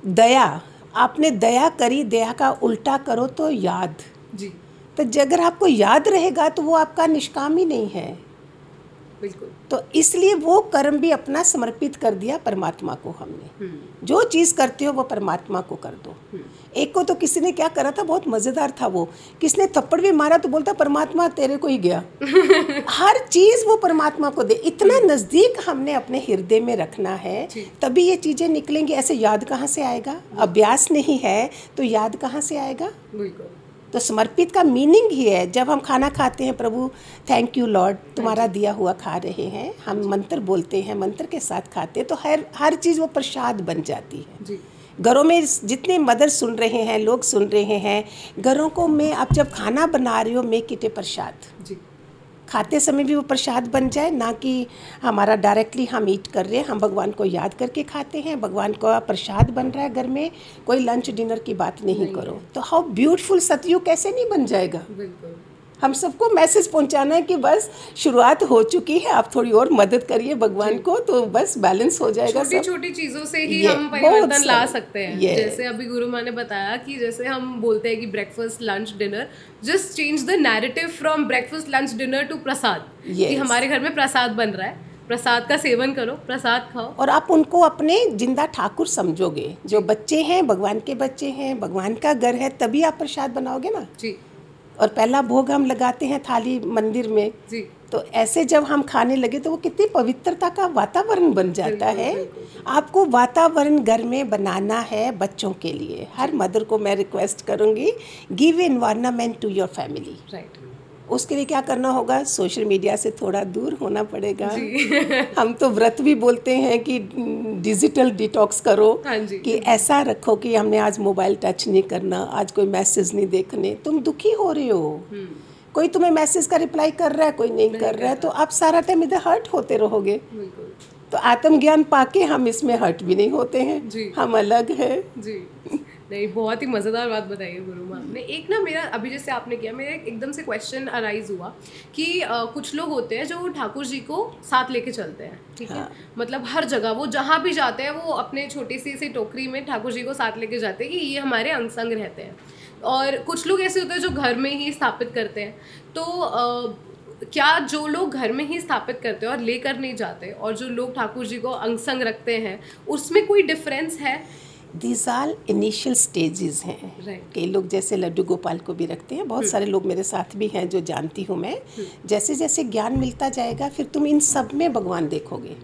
Speaker 2: दया, आपने दया करी, दया का उल्टा करो तो याद जी। तो अगर आपको याद रहेगा तो वो आपका निष्काम ही नहीं है।
Speaker 1: बिल्कुल।
Speaker 2: तो इसलिए वो कर्म भी अपना समर्पित कर दिया परमात्मा को हमने। जो चीज़ करते हो वो परमात्मा को कर दो। एक को तो किसी ने क्या करा था, बहुत मज़ेदार था वो, किसने थप्पड़ भी मारा तो बोलता परमात्मा तेरे को ही गया। हर चीज़ वो परमात्मा को दे। इतना नज़दीक हमने अपने हृदय में रखना है, तभी ये चीज़ें निकलेंगी। ऐसे याद कहाँ से आएगा? अभ्यास नहीं है तो याद कहाँ से आएगा?
Speaker 1: बिल्कुल।
Speaker 2: तो समर्पित का मीनिंग ही है, जब हम खाना खाते हैं, प्रभु थैंक यू लॉर्ड, तुम्हारा दिया हुआ खा रहे हैं, हम मंत्र बोलते हैं, मंत्र के साथ खाते हैं, तो हर चीज़ वो प्रसाद बन जाती है जी। घरों में जितने मदर सुन रहे हैं, लोग सुन रहे हैं, घरों को में आप जब खाना बना रहे हो, मेक इट ए प्रसाद जी। खाते समय भी वो प्रसाद बन जाए, ना कि हमारा डायरेक्टली हम ईट कर रहे हैं, हम भगवान को याद करके खाते हैं, भगवान का प्रसाद बन रहा है घर में, कोई लंच डिनर की बात नहीं करो। तो हाउ ब्यूटीफुल सतयुग कैसे नहीं बन जाएगा? बिल्कुल। हम सबको मैसेज पहुंचाना है कि बस शुरुआत हो चुकी है, आप थोड़ी और मदद करिए भगवान को, तो बस बैलेंस हो जाएगा।
Speaker 1: छोटी छोटी चीज़ों से ही हम परिवर्तन ला सकते हैं। जैसे अभी गुरु माँ ने बताया कि जैसे हम बोलते हैं कि breakfast lunch dinner, just change the narrative from breakfast lunch dinner to prasad, कि हमारे घर में प्रसाद बन रहा है, प्रसाद का सेवन करो, प्रसाद खाओ। और
Speaker 2: आप उनको अपने जिंदा ठाकुर समझोगे। जो बच्चे हैं भगवान के बच्चे हैं, भगवान का घर है, तभी आप प्रसाद बनाओगे ना जी। और पहला भोग हम लगाते हैं थाली मंदिर में जी। तो ऐसे जब हम खाने लगे तो वो कितनी पवित्रता का वातावरण बन जाता है। आपको वातावरण घर में बनाना है बच्चों के लिए। हर मदर को मैं रिक्वेस्ट करूँगी, give environment to your family. Right. उसके लिए क्या करना होगा? सोशल मीडिया से थोड़ा दूर होना पड़ेगा। हम तो व्रत भी बोलते हैं कि डिजिटल डिटॉक्स करो, कि ऐसा रखो कि हमने आज मोबाइल टच नहीं करना, आज कोई मैसेज नहीं देखने। तुम दुखी हो रहे हो, कोई तुम्हें मैसेज का रिप्लाई कर रहा है, कोई नहीं कर रहा है, तो आप सारा टाइम इधर हर्ट होते रहोगे। तो आत्मज्ञान पाके हम इसमें हर्ट भी नहीं होते हैं, हम अलग है जी।
Speaker 1: नहीं, बहुत ही मज़ेदार बात बताई है गुरु माँ ने। एक ना मेरा अभी जैसे आपने किया, मेरा एकदम से क्वेश्चन अराइज हुआ कि कुछ लोग होते हैं जो ठाकुर जी को साथ लेके चलते हैं, ठीक है। मतलब हर जगह वो जहाँ भी जाते हैं, वो अपने छोटी सी टोकरी में ठाकुर जी को साथ लेके जाते हैं कि ये हमारे अंग संग रहते हैं। और कुछ लोग ऐसे होते हैं जो घर में ही स्थापित करते हैं। तो क्या जो लोग घर में ही स्थापित करते हैं और लेकर नहीं जाते, और जो लोग ठाकुर जी को अंग संग रखते हैं, उसमें कोई डिफरेंस है?
Speaker 2: These all initial stages हैं। कई लोग जैसे लड्डू गोपाल को भी रखते हैं, बहुत सारे लोग मेरे साथ भी हैं जो जानती हूँ मैं। जैसे जैसे ज्ञान मिलता जाएगा, फिर तुम इन सब में भगवान देखोगे।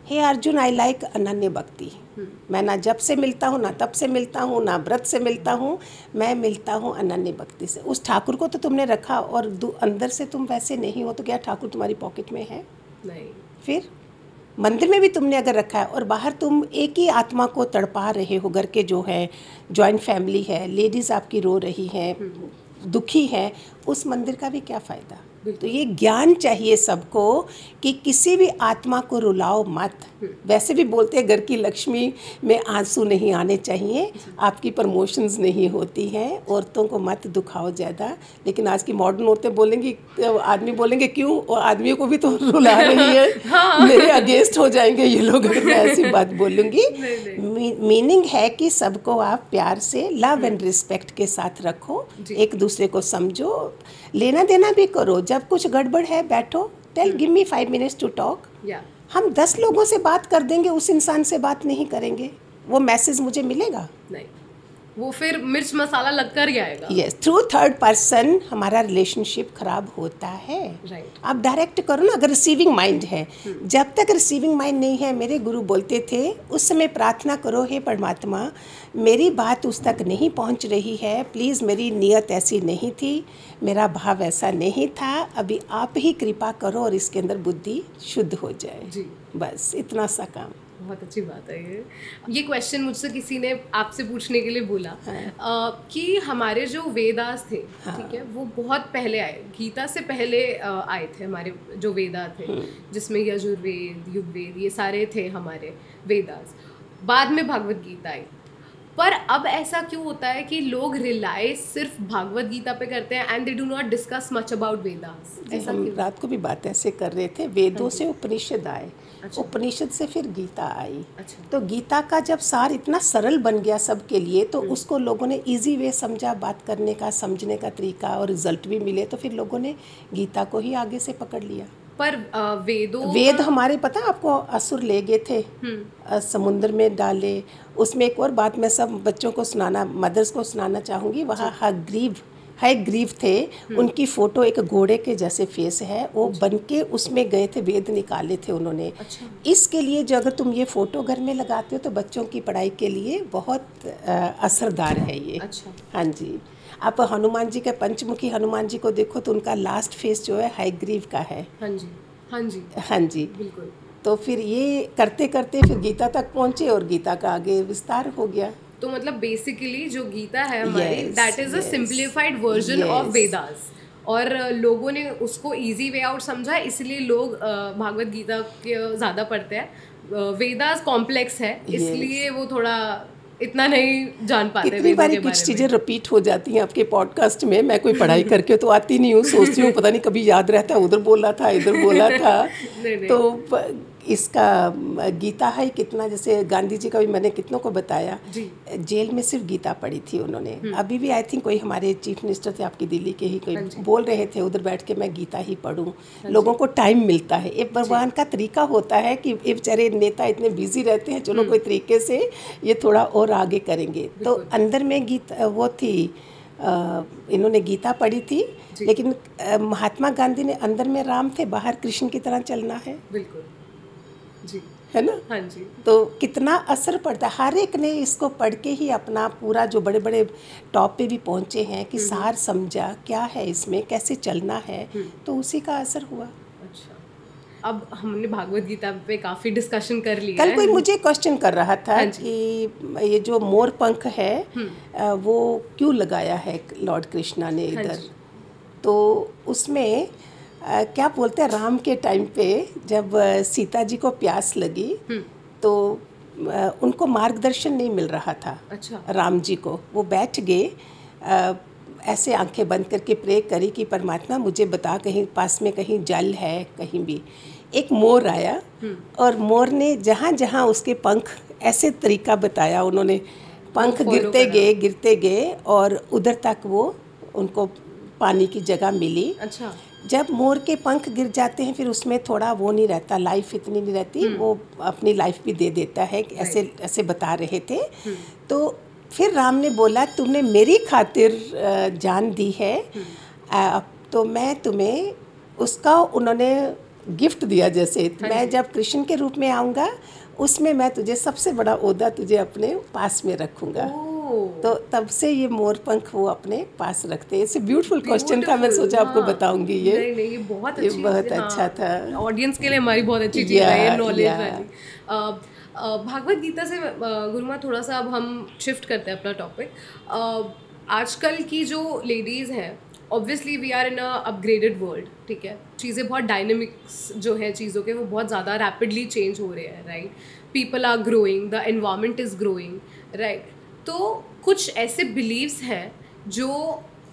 Speaker 2: हे अर्जुन, आई लाइक अनन्य भक्ति। मैं ना जब से मिलता हूँ, ना तब से मिलता हूँ, ना व्रत से मिलता हूँ, मैं मिलता हूँ अनन्य भक्ति से। उस ठाकुर को तो तुमने रखा और अंदर से तुम वैसे नहीं हो, तो क्या ठाकुर तुम्हारी पॉकेट में है? नहीं। फिर मंदिर में भी तुमने अगर रखा है और बाहर तुम एक ही आत्मा को तड़पा रहे हो, घर के जो है जॉइंट फैमिली है, लेडीज़ आपकी रो रही हैं, दुखी है, उस मंदिर का भी क्या फ़ायदा? तो ये ज्ञान चाहिए सबको कि किसी भी आत्मा को रुलाओ मत। वैसे भी बोलते हैं घर की लक्ष्मी में आंसू नहीं आने चाहिए, आपकी प्रमोशंस नहीं होती हैं, औरतों को मत दुखाओ ज़्यादा। लेकिन आज की मॉडर्न औरतें बोलेंगी, आदमी बोलेंगे क्यों, और आदमियों को भी तो रुला रही है। हाँ। मेरे अगेंस्ट हो जाएंगे ये लोग अगर मैं ऐसी बात बोलूँगी। मीनिंग है कि सबको आप प्यार से लव एंड रिस्पेक्ट के साथ रखो, एक दूसरे को समझो, लेना देना भी करो। जब कुछ गड़बड़ है, बैठो, tell give me 5 minutes to talk. हम 10 लोगों से बात कर देंगे, उस इंसान से बात नहीं करेंगे, वो मैसेज मुझे मिलेगा नहीं,
Speaker 1: वो फिर मिर्च मसाला लगकर ही आएगा।
Speaker 2: यस, थ्रू थर्ड पर्सन हमारा रिलेशनशिप खराब होता है। राइट। आप डायरेक्ट करो ना, अगर रिसीविंग माइंड है। जब तक रिसीविंग माइंड नहीं है, मेरे गुरु बोलते थे उस समय प्रार्थना करो, हे परमात्मा मेरी बात उस तक नहीं पहुंच रही है, प्लीज़ मेरी नियत ऐसी नहीं थी, मेरा भाव ऐसा नहीं था, अभी आप ही कृपा करो और इसके अंदर बुद्धि शुद्ध हो जाए जी। बस इतना सा काम।
Speaker 1: बहुत अच्छी बात है ये क्वेश्चन मुझसे किसी ने आपसे पूछने के लिए बोला। हाँ। कि हमारे जो वेदास थे, हाँ। ठीक है, वो बहुत पहले आए, गीता से पहले आए थे हमारे जो वेदा थे, जिसमें यजुर्वेद, युगवेद, ये सारे थे हमारे वेदास। बाद में भागवत गीता आई। पर अब ऐसा क्यों होता है कि लोग रिलाई सिर्फ भागवत गीता पे करते हैं and they do not discuss much about Vedas?
Speaker 2: ऐसा हम रात को भी बात ऐसे कर रहे थे, वेदों से उपनिषद आए। अच्छा। उपनिषद से फिर गीता आई। अच्छा। तो गीता का जब सार इतना सरल बन गया सबके लिए, तो उसको लोगों ने इजी वे समझा, बात करने का, समझने का तरीका, और रिजल्ट भी मिले, तो फिर लोगों ने गीता को ही आगे से पकड़ लिया।
Speaker 1: पर
Speaker 2: वेद हमारे पता है आपको, असुर ले गए थे, समुद्र में डाले। उसमें एक और बात मैं सब बच्चों को सुनाना, मदर्स को सुनाना चाहूँगी। वहाँ हयग्रीव थे, उनकी फ़ोटो एक घोड़े के जैसे फेस है, वो बन के उसमें गए थे, वेद निकाले थे उन्होंने।
Speaker 1: अच्छा।
Speaker 2: इसके लिए जो अगर तुम ये फ़ोटो घर में लगाते हो तो बच्चों की पढ़ाई के लिए बहुत असरदार है ये।
Speaker 1: अच्छा।
Speaker 2: हाँ जी। आप हनुमान जी के, पंचमुखी हनुमान जी को देखो तो उनका लास्ट फेस जो है हयग्रीव का है।
Speaker 1: हाँ जी, हाँ जी,
Speaker 2: हाँ जी,
Speaker 1: बिल्कुल।
Speaker 2: तो फिर ये करते करते फिर गीता तक पहुँचे और गीता का आगे विस्तार हो गया।
Speaker 1: तो मतलब बेसिकली जो गीता है हमारी,
Speaker 2: Yes,
Speaker 1: that is a
Speaker 2: yes,
Speaker 1: simplified version of
Speaker 2: yes.
Speaker 1: Vedas, और लोगों ने उसको इजी वे आउट समझा, इसलिए लोग भागवत गीता के ज़्यादा पढ़ते हैं। वेदास कॉम्प्लेक्स है, इसलिए वो थोड़ा इतना नहीं जान पाते
Speaker 2: कितनी
Speaker 1: वेदों
Speaker 2: बारी
Speaker 1: के
Speaker 2: कुछ
Speaker 1: बारे
Speaker 2: चीज़ें
Speaker 1: में।
Speaker 2: रिपीट हो जाती हैं आपके पॉडकास्ट में। मैं कोई पढ़ाई करके तो आती नहीं हूँ, सोचती हूँ पता नहीं कभी याद रहता है, उधर बोला था इधर बोला था।
Speaker 1: नहीं।
Speaker 2: तो इसका गीता है कितना, जैसे गांधी जी का भी मैंने कितनों को बताया, जेल में सिर्फ गीता पढ़ी थी उन्होंने। अभी भी आई थिंक कोई हमारे चीफ मिनिस्टर थे आपकी दिल्ली के ही, कोई बोल रहे थे उधर बैठ के मैं गीता ही पढ़ूं। लोगों को टाइम मिलता है, एक भगवान का तरीका होता है कि ये बेचारे नेता इतने बिजी रहते हैं, चलो कोई तरीके से ये थोड़ा और आगे करेंगे। तो अंदर में गीता वो थी, इन्होंने गीता पढ़ी थी, लेकिन महात्मा गांधी ने अंदर में राम थे, बाहर कृष्ण की तरह चलना है।
Speaker 1: बिल्कुल जी,
Speaker 2: है ना।
Speaker 1: हाँ जी।
Speaker 2: तो कितना असर पड़ता है, हर एक ने इसको पढ़ के ही अपना पूरा जो बड़े बड़े टॉप पे भी पहुंचे हैं कि सार समझा क्या है इसमें, कैसे चलना है, तो उसी का असर हुआ।
Speaker 1: अच्छा, अब हमने भागवत गीता पे काफ़ी डिस्कशन कर लिया
Speaker 2: कल
Speaker 1: है।
Speaker 2: कोई मुझे क्वेश्चन कर रहा था कि ये जो मोर पंख है वो क्यों लगाया है लॉर्ड कृष्णा ने इधर। तो उसमें क्या बोलते हैं, राम के टाइम पे जब सीता जी को प्यास लगी तो उनको मार्गदर्शन नहीं मिल रहा था।
Speaker 1: अच्छा।
Speaker 2: राम जी को, वो बैठ गए ऐसे आंखें बंद करके प्रे करी कि परमात्मा मुझे बता, कहीं पास में कहीं जल है कहीं भी। एक मोर आया और मोर ने जहाँ जहाँ उसके पंख, ऐसे तरीका बताया उन्होंने, पंख गिरते गए और उधर तक वो उनको पानी की जगह मिली।
Speaker 1: अच्छा।
Speaker 2: जब मोर के पंख गिर जाते हैं फिर उसमें थोड़ा वो नहीं रहता, लाइफ इतनी नहीं रहती, वो अपनी लाइफ भी दे देता है, ऐसे ऐसे बता रहे थे। तो फिर राम ने बोला तुमने मेरी खातिर जान दी है, तो मैं तुम्हें उसका, उन्होंने गिफ्ट दिया। जैसे मैं जब कृष्ण के रूप में आऊँगा उसमें मैं तुझे सबसे बड़ा ओहदा तुझे अपने पास में रखूँगा। तो तब से ये मोर पंख वो अपने पास रखते हैं। इट्स ब्यूटीफुल क्वेश्चन था, मैं सोचा आपको बताऊंगी। ये
Speaker 1: नहीं, ये बहुत
Speaker 2: अच्छा था,
Speaker 1: ऑडियंस के लिए हमारी बहुत अच्छी चीज़ है ये नॉलेज वाली। भागवत गीता से गुरुमा थोड़ा सा अब हम शिफ्ट करते हैं अपना टॉपिक। आजकल की जो लेडीज़ हैं, obviously we are in a upgraded world, ठीक है, चीज़ें बहुत डायनेमिक्स जो है चीज़ों के वो बहुत ज़्यादा रैपिडली चेंज हो रहे हैं, right. People are growing, the environment is growing, right. तो कुछ ऐसे बिलीव्स हैं जो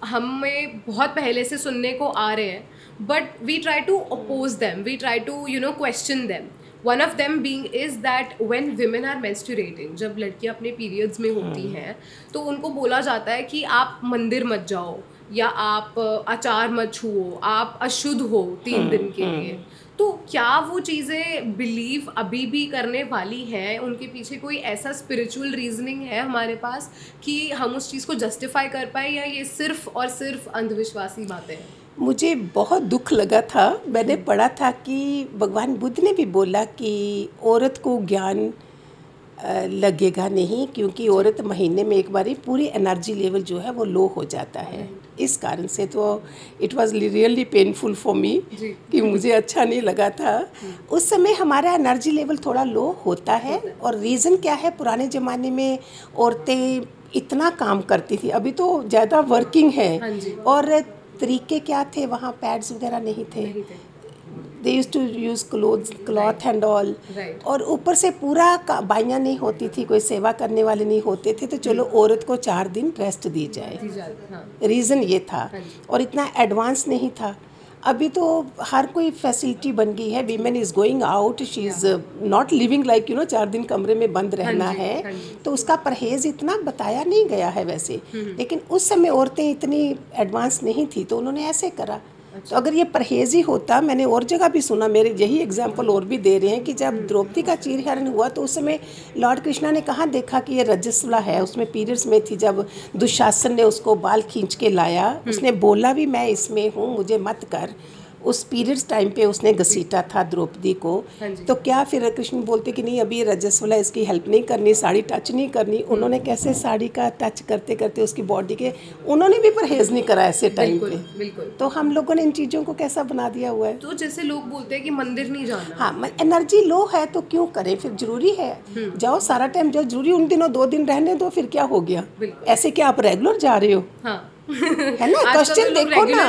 Speaker 1: हमें बहुत पहले से सुनने को आ रहे हैं, but we try to oppose them, we try to question them. One of them being is that when women are menstruating, जब लड़कियां अपने पीरियड्स में होती हैं तो उनको बोला जाता है कि आप मंदिर मत जाओ, या आप आचार मत छुओ, आप अशुद्ध हो 3 दिन के लिए। तो क्या वो चीज़ें बिलीव अभी भी करने वाली हैं? उनके पीछे कोई ऐसा स्पिरिचुअल रीजनिंग है हमारे पास कि हम उस चीज़ को जस्टिफाई कर पाए, या ये सिर्फ और सिर्फ अंधविश्वासी बातें हैं?
Speaker 2: मुझे बहुत दुख लगा था, मैंने पढ़ा था कि भगवान बुद्ध ने भी बोला कि औरत को ज्ञान लगेगा नहीं, क्योंकि औरत महीने में एक बारी पूरी एनर्जी लेवल जो है वो लो हो जाता है। इस कारण से तो it was really painful for me कि मुझे अच्छा नहीं लगा था। उस समय हमारा एनर्जी लेवल थोड़ा लो होता है, और रीज़न क्या है, पुराने ज़माने में औरतें इतना काम करती थी, अभी तो ज़्यादा वर्किंग है, और तरीके क्या थे, वहाँ पैड्स वगैरह नहीं थे, they used to use cloth and all, और ऊपर से पूरा बाइयाँ नहीं होती थी, कोई सेवा करने वाले नहीं होते थे, तो चलो औरत को 4 दिन रेस्ट दी जाए, रीज़न ये था। और इतना एडवांस नहीं था। अभी तो हर कोई फैसिलिटी बन गई है, women is going out, she is not living like 4 दिन कमरे में बंद रहना है, तो उसका परहेज़ इतना बताया नहीं गया है वैसे। लेकिन उस समय औरतें इतनी एडवांस नहीं थी, तो उन्होंने ऐसे करा। तो अगर ये परहेज ही होता, मैंने और जगह भी सुना, मेरे यही एग्जाम्पल और भी दे रहे हैं कि जब द्रौपदी का चीरहरण हुआ तो उस समय लॉर्ड कृष्णा ने कहाँ देखा कि ये रजस्वला है, उसमें पीरियड्स में थी। जब दुशासन ने उसको बाल खींच के लाया, उसने बोला भी मैं इसमें हूँ, मुझे मत कर। उस पीरियड्स टाइम पे उसने घसीटा था द्रौपदी को। तो क्या फिर कृष्ण बोलते कि नहीं अभी रजस्वला, इसकी हेल्प नहीं करनी, साड़ी टच नहीं करनी। उन्होंने कैसे साड़ी का टच करते करते उसकी बॉडी के, उन्होंने भी परहेज नहीं करा ऐसे टाइम पे।
Speaker 1: बिल्कुल।
Speaker 2: तो हम लोगों ने इन चीज़ों को कैसा बना दिया हुआ है।
Speaker 1: तो जैसे लोग बोलते हैं कि मंदिर नहीं जाना,
Speaker 2: हाँ, एनर्जी लो है तो क्यों करें, फिर जरूरी है जाओ सारा टाइम, जो जरूरी उन दिनों 2 दिन रहने दो, फिर क्या हो गया। ऐसे क्या आप रेगुलर जा रहे हो?
Speaker 1: हाँ।
Speaker 2: है ना, क्वेश्चन देखो ना,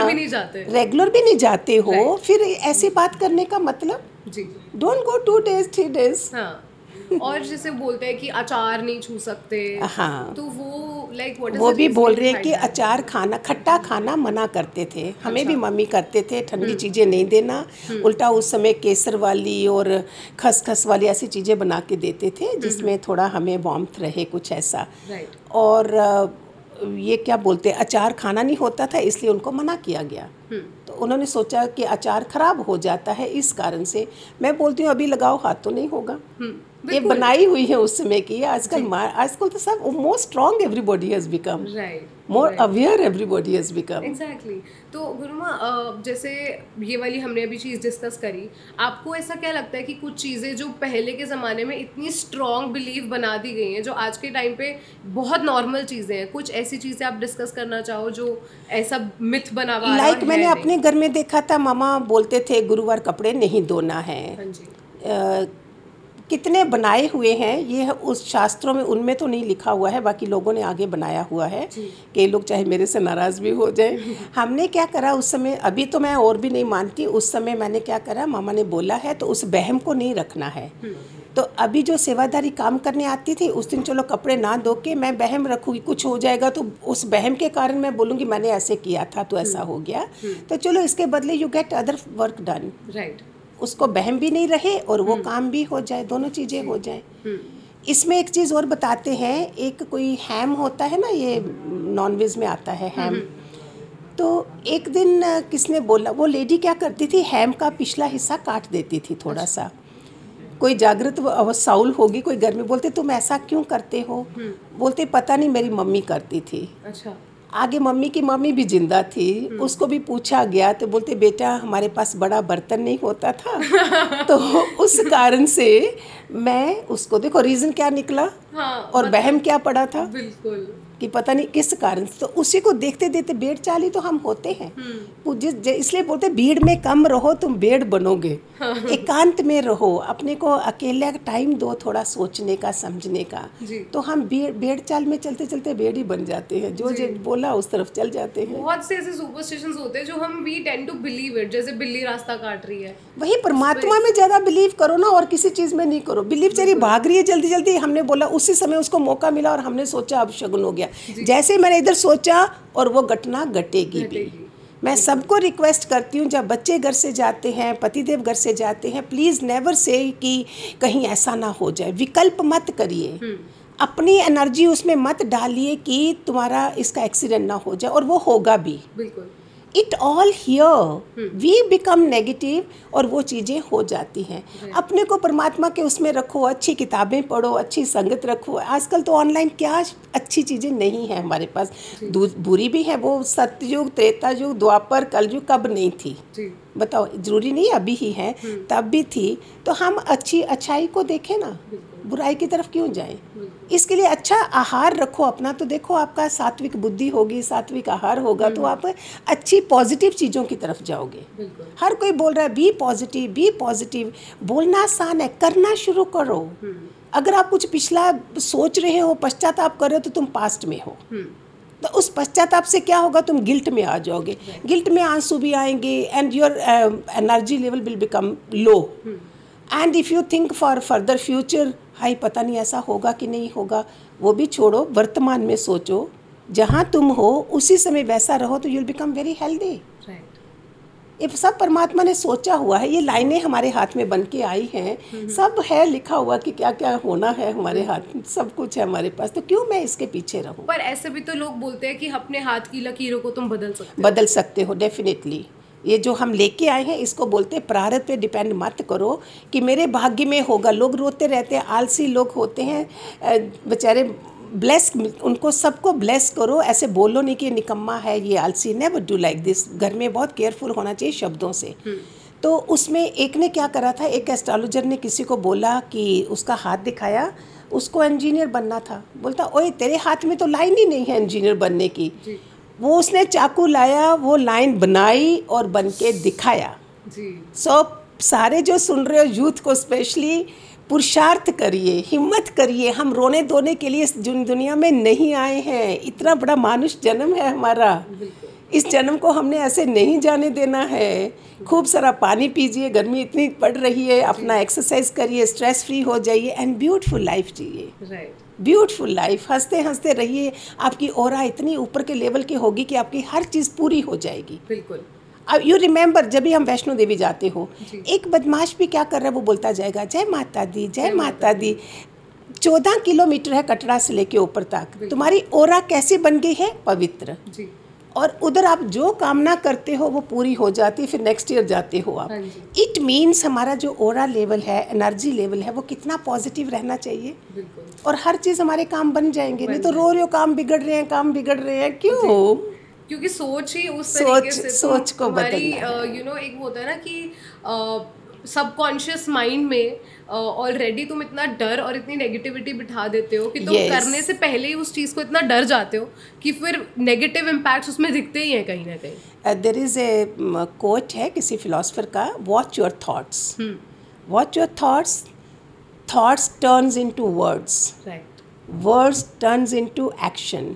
Speaker 2: रेगुलर भी नहीं जाते हो, फिर ऐसी बात करने का मतलब जी, डोंट गो 2 days 3 days।
Speaker 1: हाँ। और जैसे बोलते हैं कि अचार नहीं छू सकते। हाँ, तो वो लाइक व्हाट इज,
Speaker 2: वो भी बोल रहे हैं कि अचार खाना, खट्टा खाना मना करते थे। हमें भी मम्मी करते थे, ठंडी चीज़ें नहीं देना। उल्टा उस समय केसर वाली और खसखस वाली ऐसी चीज़ें बना के देते थे जिसमें थोड़ा हमें वार्मथ रहे, कुछ ऐसा। और ये क्या बोलते हैं, अचार खाना नहीं होता था, इसलिए उनको मना किया गया। तो उन्होंने सोचा कि अचार खराब हो जाता है, इस कारण से। मैं बोलती हूँ अभी लगाओ हाथ तो नहीं होगा। ये बनाई हुई है उस समय की। आजकल तो सब more strong everybody has become, more aware everybody has become.
Speaker 1: Exactly. तो गुरुमा, जैसे ये वाली हमने अभी चीज़ डिस्कस करी, आपको ऐसा क्या लगता है कि कुछ चीज़ें जो पहले के ज़माने में इतनी स्ट्रॉन्ग बिलीव बना दी गई हैं, जो आज के टाइम पे बहुत नॉर्मल चीज़ें हैं, कुछ ऐसी चीज़ें आप डिस्कस करना चाहो जो ऐसा मिथ बना हुआ है?
Speaker 2: मैंने अपने घर में देखा था, मामा बोलते थे गुरुवार कपड़े नहीं धोना है। हाँ जी। कितने बनाए हुए हैं ये उस शास्त्रों में, उनमें तो नहीं लिखा हुआ है, बाकी लोगों ने आगे बनाया हुआ है कि लोग चाहे मेरे से नाराज़ भी हो जाए। हमने क्या करा उस समय, अभी तो मैं और भी नहीं मानती, उस समय मैंने क्या करा, मामा ने बोला है तो उस बहम को नहीं रखना है। तो अभी जो सेवादारी काम करने आती थी उस दिन चलो कपड़े ना धो के मैं बहम रखूँगी, कुछ हो जाएगा तो उस बहम के कारण मैं बोलूँगी मैंने ऐसे किया था तो ऐसा हो गया, तो चलो इसके बदले you get other work done. Right. उसको बहम भी नहीं रहे और वो काम भी हो जाए, दोनों चीज़ें हो जाए। इसमें एक चीज़ और बताते हैं, एक कोई हैम होता है ना, ये नॉनवेज में आता है हैम। तो एक दिन किसने बोला, वो लेडी क्या करती थी, हैम का पिछला हिस्सा काट देती थी थोड़ा सा। कोई जागृत साउल होगी कोई घर में, बोलते तुम ऐसा क्यों करते हो? बोलते पता नहीं मेरी मम्मी करती थी। अच्छा। आगे मम्मी की मम्मी भी जिंदा थी, उसको भी पूछा गया तो बोलते बेटा हमारे पास बड़ा बर्तन नहीं होता था तो उस कारण से मैं उसको, देखो रीज़न क्या निकला। हाँ, और बहम क्या पड़ा था। बिल्कुल। कि पता नहीं किस कारण से, तो उसी को देखते देखते भेड़ चाली तो हम होते हैं। इसलिए बोलते भीड़ में कम रहो तुम भेड़ बनोगे। एकांत में रहो, अपने को अकेला टाइम दो थोड़ा सोचने का, समझने का, तो हम भेड़ चाल में चलते चलते भेड़ ही बन जाते हैं, जो बोला उस तरफ चल जाते हैं।
Speaker 1: बहुत से ऐसे सुपरस्टिशंस होते हैं जो हम we tend to believe it, जैसे बिल्ली रास्ता काट रही है,
Speaker 2: वही परमात्मा में ज़्यादा बिलीव करो ना, और किसी चीज़ में नहीं करो। बिलीव चली भाग रही है जल्दी जल्दी, हमने बोला उसी समय उसको मौका मिला और हमने सोचा अब शगुन हो गया। जैसे मैंने इधर सोचा और वो घटना घटेगी भी। मैं सबको रिक्वेस्ट करती हूँ, जब बच्चे घर से जाते हैं, पतिदेव घर से जाते हैं, प्लीज़ नेवर से कि कहीं ऐसा ना हो जाए, विकल्प मत करिए, अपनी एनर्जी उसमें मत डालिए कि तुम्हारा इसका एक्सीडेंट ना हो जाए, और वो होगा भी। बिल्कुल। It all here we become negative और वो चीज़ें हो जाती हैं। अपने को परमात्मा के उसमें रखो, अच्छी किताबें पढ़ो, अच्छी संगत रखो। आजकल तो ऑनलाइन क्या अच्छी चीज़ें नहीं है हमारे पास, बुरी भी है। वो सतयुग, त्रेता युग, द्वापर, कलयुग कब नहीं थी बताओ? जरूरी नहीं अभी ही है, तब भी थी। तो हम अच्छाई को देखें ना, बुराई की तरफ क्यों जाएं? इसके लिए अच्छा आहार रखो अपना, तो देखो आपका सात्विक बुद्धि होगी, सात्विक आहार होगा तो आप अच्छी पॉजिटिव चीज़ों की तरफ जाओगे। हर कोई बोल रहा है बी पॉजिटिव, बी पॉजिटिव। बोलना आसान है, करना शुरू करो। अगर आप कुछ पिछला सोच रहे हो, पश्चाताप कर रहे हो, तो तुम पास्ट में हो। तो उस पश्चाताप से क्या होगा, तुम गिल्ट में आ जाओगे। गिल्ट में आंसू भी आएंगे and your energy level will become low. And if you think for further future, high पता नहीं ऐसा होगा कि नहीं होगा, वो भी छोड़ो, वर्तमान में सोचो, जहाँ तुम हो उसी समय वैसा रहो, तो you will become very healthy. ये सब परमात्मा ने सोचा हुआ है, ये लाइनें हमारे हाथ में बन के आई हैं, सब है लिखा हुआ कि क्या क्या होना है हमारे हाथ, सब कुछ है हमारे पास, तो क्यों मैं इसके पीछे रहूं?
Speaker 1: पर ऐसे भी तो लोग बोलते हैं कि अपने हाथ की लकीरों को तुम बदल सकते हो।
Speaker 2: बदल सकते हो, डेफिनेटली। ये जो हम लेके आए हैं इसको बोलते हैं प्रारब्ध पे डिपेंड मत करो कि मेरे भाग्य में होगा। लोग रोते रहते हैं, आलसी लोग होते हैं बेचारे, ब्लेस उनको सबको ब्लेस करो। ऐसे बोलो नहीं कि निकम्मा है ये आलसी, नेवर डू लाइक दिस। घर में बहुत केयरफुल होना चाहिए शब्दों से। तो उसमें एक ने क्या करा था, एक एस्ट्रोलॉजर ने किसी को बोला कि उसका हाथ दिखाया, उसको इंजीनियर बनना था। बोलता ओए तेरे हाथ में तो लाइन ही नहीं है इंजीनियर बनने की। वो उसने चाकू लाया, वो लाइन बनाई और बन के दिखाया। सो सारे जो सुन रहे हो यूथ को स्पेशली, पुरुषार्थ करिए, हिम्मत करिए। हम रोने धोने के लिए इस दुनिया में नहीं आए हैं। इतना बड़ा मानुष जन्म है हमारा, इस जन्म को हमने ऐसे नहीं जाने देना है। खूब सारा पानी पीजिए, गर्मी इतनी पड़ रही है, अपना एक्सरसाइज करिए, स्ट्रेस फ्री हो जाइए एंड ब्यूटीफुल लाइफ जिए। ब्यूटीफुल लाइफ, हंसते हंसते रहिए। आपकी ऑरा इतनी ऊपर के लेवल की होगी कि आपकी हर चीज़ पूरी हो जाएगी।
Speaker 1: बिल्कुल।
Speaker 2: अब यू रिमेंबर, जब भी हम वैष्णो देवी जाते हो, एक बदमाश भी क्या कर रहा है, वो बोलता जाएगा जय माता दी, जय माता दी। 14 किलोमीटर है कटरा से लेके ऊपर तक। तुम्हारी ऑरा कैसे बन गई है? पवित्र। और उधर आप जो कामना करते हो वो पूरी हो जाती है, फिर नेक्स्ट ईयर जाते हो आप। इट मीन्स हमारा जो ऑरा लेवल है, एनर्जी लेवल है, वो कितना पॉजिटिव रहना चाहिए। और हर चीज़ हमारे काम बन जाएंगे। नहीं तो रो रहे हो काम बिगड़ रहे हैं, काम बिगड़ रहे हैं, क्यों?
Speaker 1: क्योंकि सोच ही उस तरीके से
Speaker 2: सोच को बदलना
Speaker 1: है। एक होता है ना कि सबकॉन्शियस माइंड में ऑलरेडी तुम इतना डर और इतनी नेगेटिविटी बिठा देते हो कि तुम करने से पहले ही उस चीज़ को इतना डर जाते हो कि फिर नेगेटिव इम्पैक्ट्स उसमें दिखते ही हैं कहीं ना कहीं।
Speaker 2: देयर इज ए कोट है किसी फिलोसफर का, watch your thoughts, watch your thoughts, thoughts turns into words, words turns into action,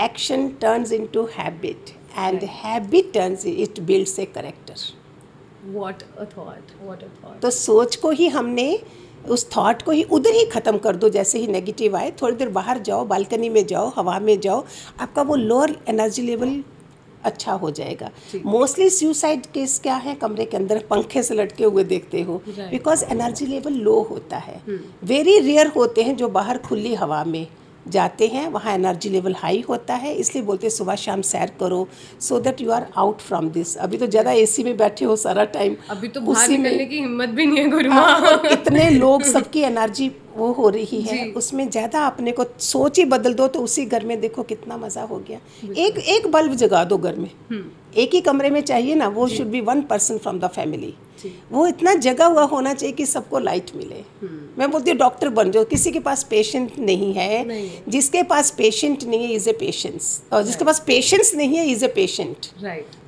Speaker 2: action turns into habit and habit turns it builds a character.
Speaker 1: What a thought, what a thought.
Speaker 2: तो सोच को ही हमने, उस thought को ही उधर ही ख़त्म कर दो। जैसे ही नेगेटिव आए, थोड़ी देर बाहर जाओ, बालकनी में जाओ, हवा में जाओ, आपका वो लोअर एनर्जी लेवल अच्छा हो जाएगा। मोस्टली सुसाइड केस क्या है, कमरे के अंदर पंखे से लटके हुए देखते हो, बिकॉज एनर्जी लेवल लो होता है। वेरी रेयर होते हैं जो बाहर खुली हवा में जाते हैं, वहाँ एनर्जी लेवल हाई होता है। इसलिए बोलते हैं सुबह शाम सैर करो, so that you are out from this. अभी तो ज़्यादा एसी में बैठे हो सारा टाइम,
Speaker 1: अभी तो बाहर निकलने की हिम्मत भी नहीं है गुरुमा।
Speaker 2: कितने लोग, सबकी एनर्जी वो हो रही है, उसमें ज़्यादा अपने को सोच ही बदल दो तो उसी घर में देखो कितना मज़ा हो गया। एक बल्ब जगा दो घर में, एक ही कमरे में चाहिए ना, वो should be 1 person from the family. वो इतना जगा हुआ होना चाहिए कि सबको लाइट मिले। मैं बोलती हूँ डॉक्टर बन जाओ। किसी के पास पेशेंट नहीं है, जिसके पास पेशेंट नहीं है इज ए पेशेंस, और जिसके पास पेशेंस नहीं है इज ए पेशेंट।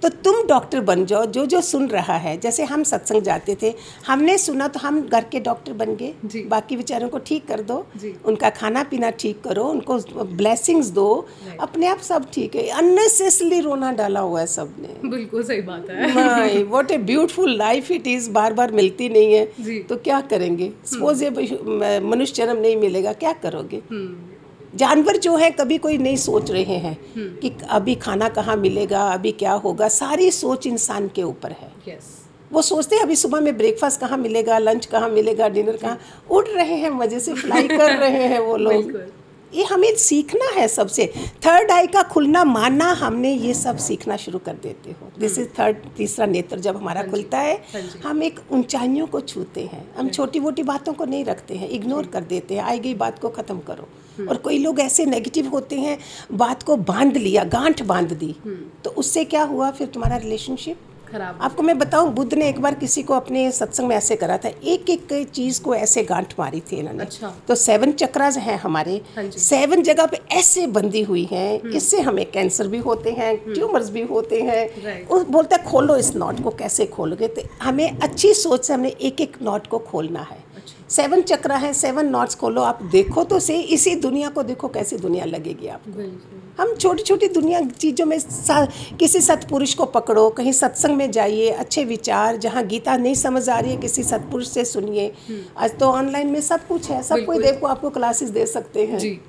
Speaker 2: तो तुम डॉक्टर बन जाओ। जो जो सुन रहा है, जैसे हम सत्संग जाते थे, हमने सुना तो हम घर के डॉक्टर बन गए। बाकी बेचारों को ठीक कर दो, उनका खाना पीना ठीक करो, उनको ब्लेसिंग्स दो, अपने आप सब ठीक है। अननेसेसरली रोना डाला हुआ है सबने।
Speaker 1: बिल्कुल सही बात है।
Speaker 2: What a beautiful life it is. बार बार मिलती नहीं है तो क्या करेंगे? सपोज ये मनुष्य जन्म नहीं मिलेगा, क्या करोगे? जानवर जो है कभी कोई नहीं सोच रहे हैं कि अभी खाना कहाँ मिलेगा, अभी क्या होगा। सारी सोच इंसान के ऊपर है। वो सोचते हैं अभी सुबह में ब्रेकफास्ट कहाँ मिलेगा, लंच कहाँ मिलेगा, डिनर कहाँ। उड़ रहे हैं, मजे से फ्लाई कर रहे हैं वो लोग। ये हमें सीखना है सबसे। थर्ड आई का खुलना, मानना, हमने ये सब सीखना शुरू कर देते हो। दिस इज तीसरा नेत्र जब हमारा खुलता है, हम एक ऊंचाइयों को छूते हैं। हम छोटी मोटी बातों को नहीं रखते हैं, इग्नोर कर देते हैं। आई गई बात को ख़त्म करो। और कोई लोग ऐसे नेगेटिव होते हैं, बात को बांध लिया, गांठ बांध दी, तो उससे क्या हुआ फिर तुम्हारा रिलेशनशिप खराब। आपको मैं बताऊं, बुद्ध ने एक बार किसी को अपने सत्संग में ऐसे करा था, एक एक चीज़ को ऐसे गांठ मारी थी इन्होंने। अच्छा। तो 7 चक्रास हैं हमारे, 7 जगह पे ऐसे बंधी हुई हैं। इससे हमें कैंसर भी होते हैं, ट्यूमर्स भी होते हैं। वो बोलता है खोलो इस नॉट को, कैसे खोलोगे? तो हमें अच्छी सोच से हमने एक एक नॉट को खोलना है। 7 चक्र है, 7 नॉट्स खोलो। आप देखो तो सही, इसी दुनिया को देखो कैसी दुनिया लगेगी आपको। हम छोटी छोटी दुनिया चीज़ों में किसी सत्पुरुष को पकड़ो, कहीं सत्संग में जाइए, अच्छे विचार, जहाँ गीता नहीं समझ आ रही है किसी सत्पुरुष से सुनिए। आज तो ऑनलाइन में सब कुछ है, सब कोई देखो आपको क्लासेस दे सकते हैं जी।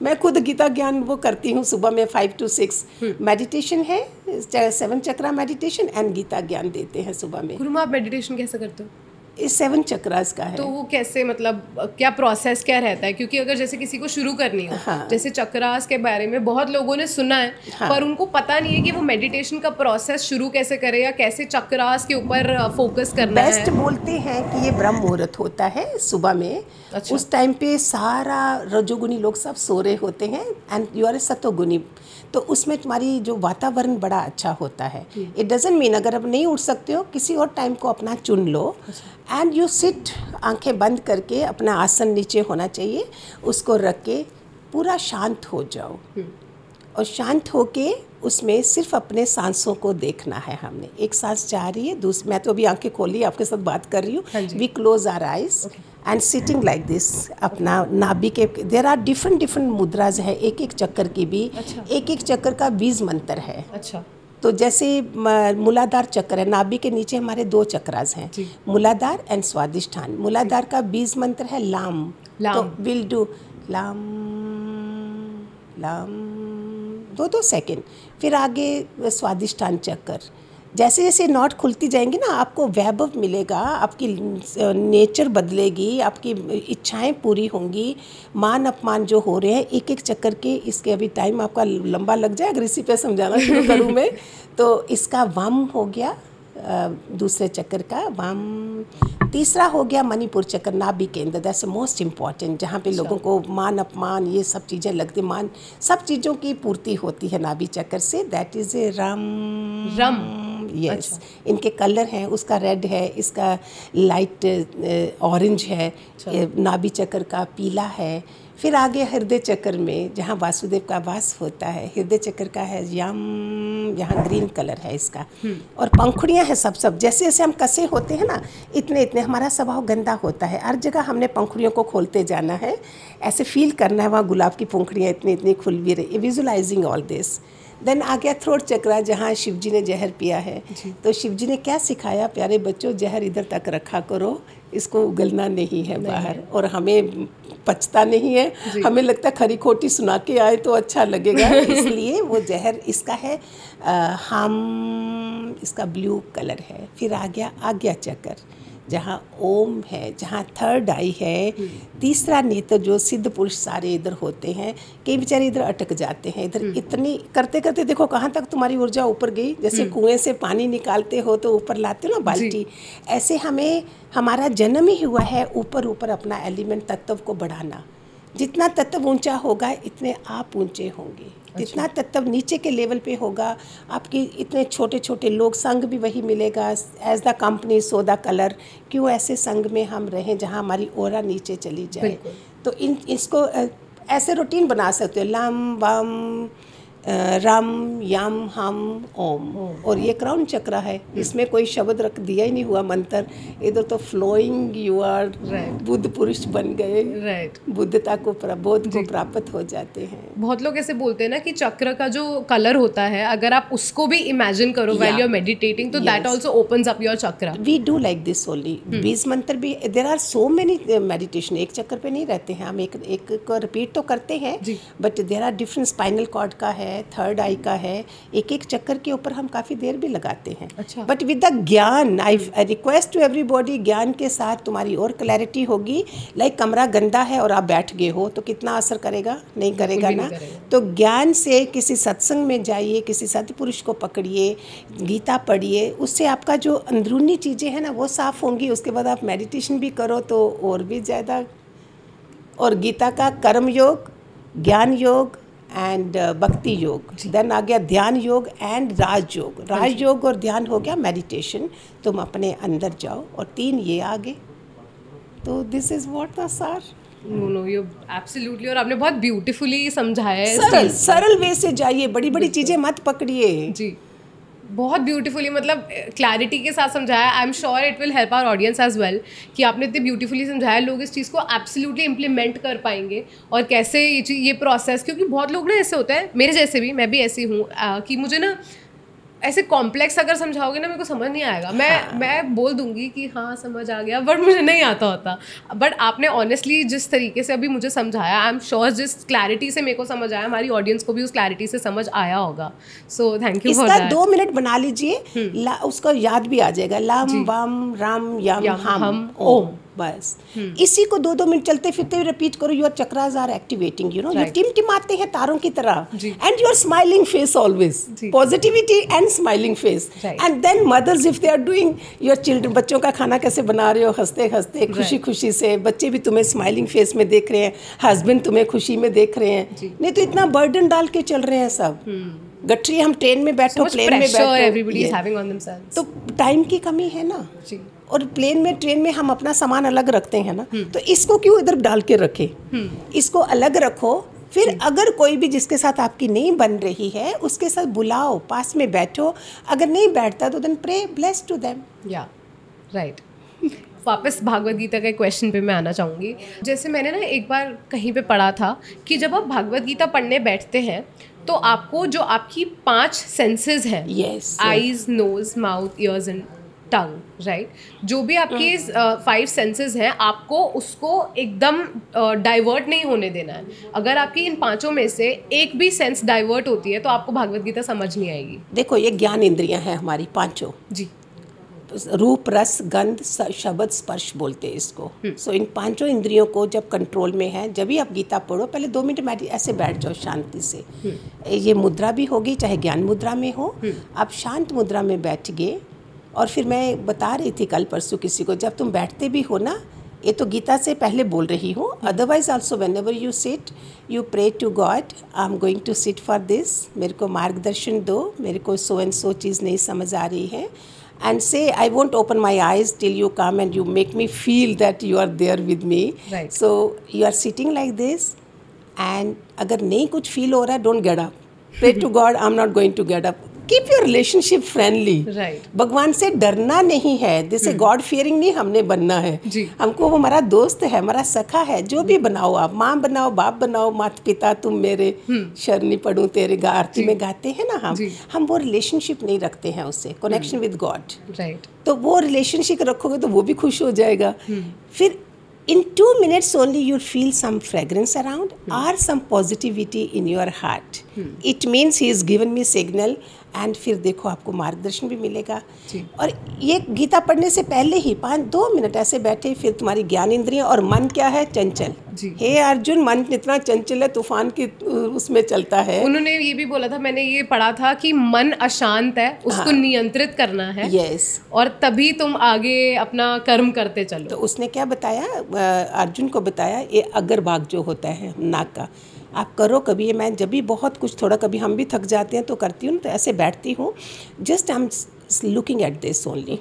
Speaker 2: मैं खुद गीता ज्ञान वो करती हूँ सुबह में 5 to 6 मेडिटेशन है, 7 चक्रा मेडिटेशन एंड गीता ज्ञान देते हैं सुबह में।
Speaker 1: गुरु आप मेडिटेशन कैसे करते हो?
Speaker 2: इस 7 चक्रास का है।
Speaker 1: तो वो कैसे, मतलब क्या प्रोसेस क्या रहता है? क्योंकि अगर जैसे किसी को शुरू करनी हो,
Speaker 2: हाँ।
Speaker 1: जैसे चक्रास के बारे में बहुत लोगों ने सुना है,
Speaker 2: हाँ।
Speaker 1: पर उनको पता नहीं है कि वो मेडिटेशन का प्रोसेस शुरू कैसे करे या कैसे चक्रास के ऊपर फोकस करना है।
Speaker 2: बेस्ट बोलते हैं कि ये ब्रह्म मुहूर्त होता है सुबह में।
Speaker 1: अच्छा।
Speaker 2: उस टाइम पे सारा रजोगुनी लोग सब सो रहे होते हैं एंड यू आर ए सतोगुनी, तो उसमें तुम्हारी जो वातावरण बड़ा अच्छा होता है। इट डजंट मीन अगर आप नहीं उठ सकते हो किसी और टाइम को अपना चुन लो एंड यू सिट, आंखें बंद करके, अपना आसन नीचे होना चाहिए, उसको रख के पूरा शांत हो जाओ और शांत होके उसमें सिर्फ अपने सांसों को देखना है। हमने एक सांस जा रही है, दूसरी, मैं तो अभी आंखें खोली आपके साथ बात कर रही हूँ। We close our eyes and sitting like this, अपना नाभि के, देर आर डिफरेंट मुद्राज है, एक एक चक्कर की भी। अच्छा। एक एक चक्कर का 20 मंत्र है। अच्छा। तो जैसे मूलाधार चक्र है, नाभि के नीचे हमारे 2 चक्रास हैं, मूलाधार एंड स्वादिष्ठान। मूलाधार का 20 मंत्र है लाम। तो विल डू लाम लाम 2 सेकेंड, फिर आगे स्वादिष्ठान चक्कर। जैसे जैसे नॉट खुलती जाएंगी ना, आपको वैभव मिलेगा, आपकी नेचर बदलेगी, आपकी इच्छाएं पूरी होंगी, मान अपमान जो हो रहे हैं एक एक चक्कर के। इसके अभी टाइम आपका लंबा लग जाए अगर इसी पे समझाना शुरू करूँ मैं। तो इसका वाम हो गया, दूसरे चक्कर का वाम। तीसरा हो गया मणिपुर चक्र, नाभि केंद्र, दैट्स मोस्ट इम्पॉर्टेंट, जहाँ पे लोगों को मान अपमान ये सब चीज़ें लगती, मान सब चीज़ों की पूर्ति होती है नाभि चक्र से। That is a rum. Yes. अच्छा। इनके कलर हैं, उसका रेड है, इसका लाइट ऑरेंज है। अच्छा। नाभि चक्र का पीला है। फिर आगे हृदय चक्र में जहाँ वासुदेव का वास होता है, हृदय चक्र का है यम, यहाँ ग्रीन कलर है इसका। और पंखुड़ियाँ हैं सब जैसे जैसे हम कसे होते हैं ना, इतने इतने हमारा स्वभाव गंदा होता है, हर जगह हमने पंखुड़ियों को खोलते जाना है, ऐसे फील करना है वहाँ गुलाब की पंखुड़ियाँ इतनी इतनी खुल भी रही, विजुअलाइजिंग ऑल दिस। देन आ गया थ्रोट चक्र, जहाँ शिव जी ने जहर पिया है। तो शिव जी ने क्या सिखाया, प्यारे बच्चों, जहर इधर तक रखा करो, इसको उगलना नहीं है बाहर। और हमें पचता नहीं है, हमें लगता है खरी खोटी सुना के आए तो अच्छा लगेगा, इसलिए वो जहर इसका है। हम, इसका ब्लू कलर है। फिर आ गया आज्ञा चक्र, जहाँ ओम है, जहाँ थर्ड आई है, तीसरा नेत्र, जो सिद्ध पुरुष सारे इधर होते हैं। कई बेचारे इधर अटक जाते हैं, इधर इतनी करते करते देखो कहाँ तक तुम्हारी ऊर्जा ऊपर गई। जैसे कुएं से पानी निकालते हो तो ऊपर लाते हो ना बाल्टी, ऐसे हमें हमारा जन्म ही हुआ है ऊपर ऊपर अपना एलिमेंट तत्व को बढ़ाना। जितना तत्व ऊंचा होगा इतने आप ऊंचे होंगे। जितना तत्व नीचे के लेवल पे होगा, आपके इतने छोटे छोटे लोग, संग भी वही मिलेगा। As the company so the colour, क्यों ऐसे संग में हम रहें जहाँ हमारी ओरा नीचे चली जाए। तो इसको ऐसे रूटीन बना सकते हो, लम वम रम यम हम ओम। और ये क्राउन चक्र है, इसमें कोई शब्द रख दिया ही नहीं हुआ मंत्र, इधर तो फ्लोइंग यू आर बुद्ध पुरुष बन गए। बुद्धता को, प्रबोध को प्राप्त हो जाते हैं।
Speaker 1: बहुत लोग ऐसे बोलते हैं ना कि चक्र का जो कलर होता है, अगर आप उसको भी इमेजिन करो व्हाइल यू आर मेडिटेटिंग, तो that also opens up your chakra.
Speaker 2: We do like this only. 20 मंत्र भी, there are so many meditation, एक चक्र पे नहीं रहते हैं हम, एक को रिपीट तो करते हैं, but there are different. Spinal cord का है, थर्ड आई का है, एक एक चक्कर के ऊपर हम काफ़ी देर भी लगाते हैं। अच्छा। बट विद द ज्ञान, आई रिक्वेस्ट टू एवरीबॉडी, ज्ञान के साथ तुम्हारी और क्लैरिटी होगी। लाइक कमरा गंदा है और आप बैठ गए हो तो कितना असर करेगा, नहीं करेगा ना। तो ज्ञान से किसी सत्संग में जाइए, किसी सत्पुरुष को पकड़िए, गीता पढ़िए, उससे आपका जो अंदरूनी चीज़ें हैं ना वो साफ़ होंगी। उसके बाद आप मेडिटेशन भी करो तो और भी ज़्यादा। और गीता का कर्म योग, ज्ञान योग एंड भक्ति योग, देन आ गया ध्यान योग एंड राजयोग। राजयोग और ध्यान हो गया मेडिटेशन, तुम अपने अंदर जाओ, और 3 ये आगे। तो दिस इज व्हाट द सार।
Speaker 1: नो यू एब्सोल्युटली, और आपने बहुत ब्यूटीफुली समझाया है।
Speaker 2: सरल वे से जाइए, बड़ी बड़ी चीज़ें मत पकड़िए
Speaker 1: जी, बहुत ब्यूटीफुली, मतलब क्लैरिटी के साथ समझाया। I am sure it will help our audience as well, कि आपने इतने ब्यूटीफुली समझाया, लोग इस चीज़ को एब्सोल्युटली इम्प्लीमेंट कर पाएंगे। और कैसे ये प्रोसेस, क्योंकि बहुत लोग ना ऐसे होते हैं, मेरे जैसे भी, मैं भी ऐसी हूँ कि मुझे ना ऐसे कॉम्प्लेक्स अगर समझाओगे ना मेरे को समझ नहीं आएगा. मैं बोल दूंगी कि हाँ समझ आ गया, बट मुझे नहीं आता होता. बट आपने ऑनेस्टली जिस तरीके से अभी मुझे समझाया, आई एम श्योर जिस क्लैरिटी से मेरे को समझ आया, हमारी ऑडियंस को भी उस क्लैरिटी से समझ आया होगा. So thank you for that.
Speaker 2: इसका 2 मिनट बना लीजिए, उसको याद भी आ जाएगा. लम वम रम यम हम ओम. बस इसी को 2-2 मिनट चलते फिरते रिपीट करो. Your chakras are activating, you know, ये टिमटिमाते हैं तारों की तरह. And your smiling face always, positivity and smiling face. And then mothers if they are doing your children, बच्चों का खाना कैसे बना रहे हो, हंसते हंसते खुशी खुशी से. बच्चे भी तुम्हें स्माइलिंग फेस में देख रहे हैं, हस्बैंड तुम्हें खुशी में देख रहे हैं. नहीं तो इतना बर्डन डाल के चल रहे हैं सब. गठरी हम ट्रेन में बैठो, प्लेन में बैठो, तो टाइम की कमी है ना. और प्लेन में ट्रेन में हम अपना सामान अलग रखते हैं ना, तो इसको क्यों इधर डाल के रखे. इसको अलग रखो. फिर अगर कोई भी जिसके साथ आपकी नहीं बन रही है उसके साथ बुलाओ, पास में बैठो. अगर नहीं बैठता तो then pray bless to them.
Speaker 1: या राइट. वापस भागवत गीता के क्वेश्चन पे मैं आना चाहूँगी. जैसे मैंने ना एक बार कहीं पे पढ़ा था कि जब आप भागवत गीता पढ़ने बैठते हैं तो आपको जो आपकी 5 सेंसेस हैं, eyes, nose, mouth, ears and tongue, right, जो भी आपकी 5 सेंसेस हैं, आपको उसको एकदम डाइवर्ट नहीं होने देना है. अगर आपकी इन 5 में से एक भी सेंस डाइवर्ट होती है तो आपको भागवत गीता समझ नहीं आएगी.
Speaker 2: देखो ये ज्ञान इंद्रियां हैं हमारी 5. जी. रूप, रस, गंध, शब्द, स्पर्श बोलते हैं इसको. सो इन 5 इंद्रियों को जब कंट्रोल में है, जब भी आप गीता पढ़ो, पहले 2 मिनट ऐसे बैठ जाओ शांति से. ये मुद्रा भी होगी, चाहे ज्ञान मुद्रा में हो, आप शांत मुद्रा में बैठ गए. और फिर मैं बता रही थी कल परसों किसी को, जब तुम बैठते भी हो ना, ये तो गीता से पहले बोल रही हूँ, otherwise also whenever you sit you pray to God, I am going to sit for this, मेरे को मार्गदर्शन दो, मेरे को सो एंड सो चीज़ नहीं समझ आ रही है. And say, I won't open my eyes till you come and you make me feel that you are there with me.
Speaker 1: Right.
Speaker 2: So you are sitting like this, and अगर नहीं कुछ feel हो रहा है, don't get up. Pray to God, I'm not going to get up. Keep your relationship friendly.
Speaker 1: Right.
Speaker 2: भगवान से डरना नहीं है. जैसे गॉड फियरिंग नहीं हमने बनना है. हमको वो हमारा दोस्त है, हमारा सखा है. जो भी बनाओ आप, माँ बनाओ, बाप बनाओ, माता पिता, तुम मेरे शरणी पढ़ूं तेरे, आरती में गाते हैं ना हम वो रिलेशनशिप नहीं रखते हैं उससे, कनेक्शन विद गॉड.
Speaker 1: राइट.
Speaker 2: तो वो रिलेशनशिप रखोगे तो वो भी खुश हो जाएगा. फिर in 2 minutes only you'll feel some fragrance around or some positivity in your heart. It means he has given me signal. And फिर देखो आपको मार्गदर्शन भी मिलेगा. और ये गीता पढ़ने से पहले ही 5-2 मिनट ऐसे बैठे, फिर तुम्हारी ज्ञान इंद्रियां. और मन क्या है? चंचल. हे अर्जुन, मन इतना चंचल है, तूफान की उसमें चलता है.
Speaker 1: उन्होंने ये भी बोला था, मैंने ये पढ़ा था कि मन अशांत है, उसको नियंत्रित करना है.
Speaker 2: यस. और
Speaker 1: तभी तुम आगे अपना कर्म करते चलो.
Speaker 2: तो उसने क्या बताया, अर्जुन को बताया, ये अग्रभाग जो होता है नाक का, आप करो कभी. मैं जब भी बहुत कुछ थोड़ा, कभी हम भी थक जाते हैं तो करती हूँ, तो ऐसे बैठती हूँ. Just I am looking at this only.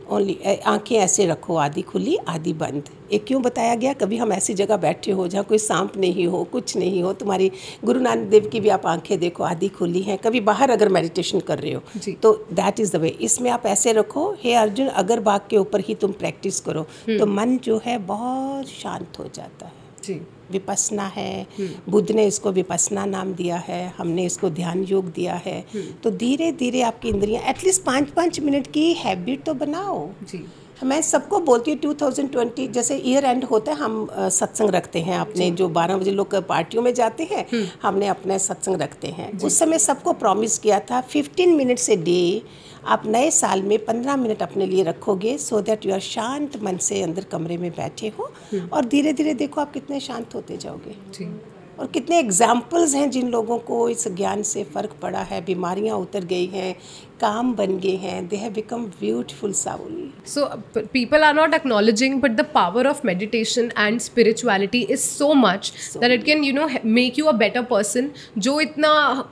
Speaker 2: Only आंखें ऐसे रखो, आधी खुली आधी बंद. ये क्यों बताया गया? कभी हम ऐसी जगह बैठे हो जहाँ कोई सांप नहीं हो, कुछ नहीं हो. तुम्हारी गुरु नानक देव की भी आप आंखें देखो, आधी खुली हैं. कभी बाहर अगर मेडिटेशन कर रहे हो तो दैट इज़ द वे. इसमें आप ऐसे रखो, हे अर्जुन, अगर बाग के ऊपर ही तुम प्रैक्टिस करो तो मन जो है बहुत शांत हो जाता है. जी. विपस्सना है, बुद्ध ने इसको विपस्सना नाम दिया है, हमने इसको ध्यान योग दिया है. तो धीरे धीरे आपकी इंद्रियां, एटलीस्ट 5-5 मिनट की हैबिट तो बनाओ. जी. मैं सबको बोलती हूँ 2020 जैसे ईयर एंड होता है, हम सत्संग रखते हैं अपने, जो 12 बजे लोग पार्टियों में जाते हैं, हमने अपने सत्संग रखते हैं. उस समय सबको प्रॉमिस किया था 15 मिनट्स ए डे आप नए साल में 15 मिनट अपने लिए रखोगे, सो दैट यू आर शांत मन से अंदर कमरे में बैठे हो. और धीरे धीरे देखो आप कितने शांत होते जाओगे. जी. और कितने एग्जाम्पल्स हैं जिन लोगों को इस ज्ञान से फ़र्क पड़ा है, बीमारियां उतर गई हैं, काम बन गए हैं, they have become beautiful soul.
Speaker 1: So people are not acknowledging, but the power of meditation and spirituality is so much that it can make you a better person. जो इतना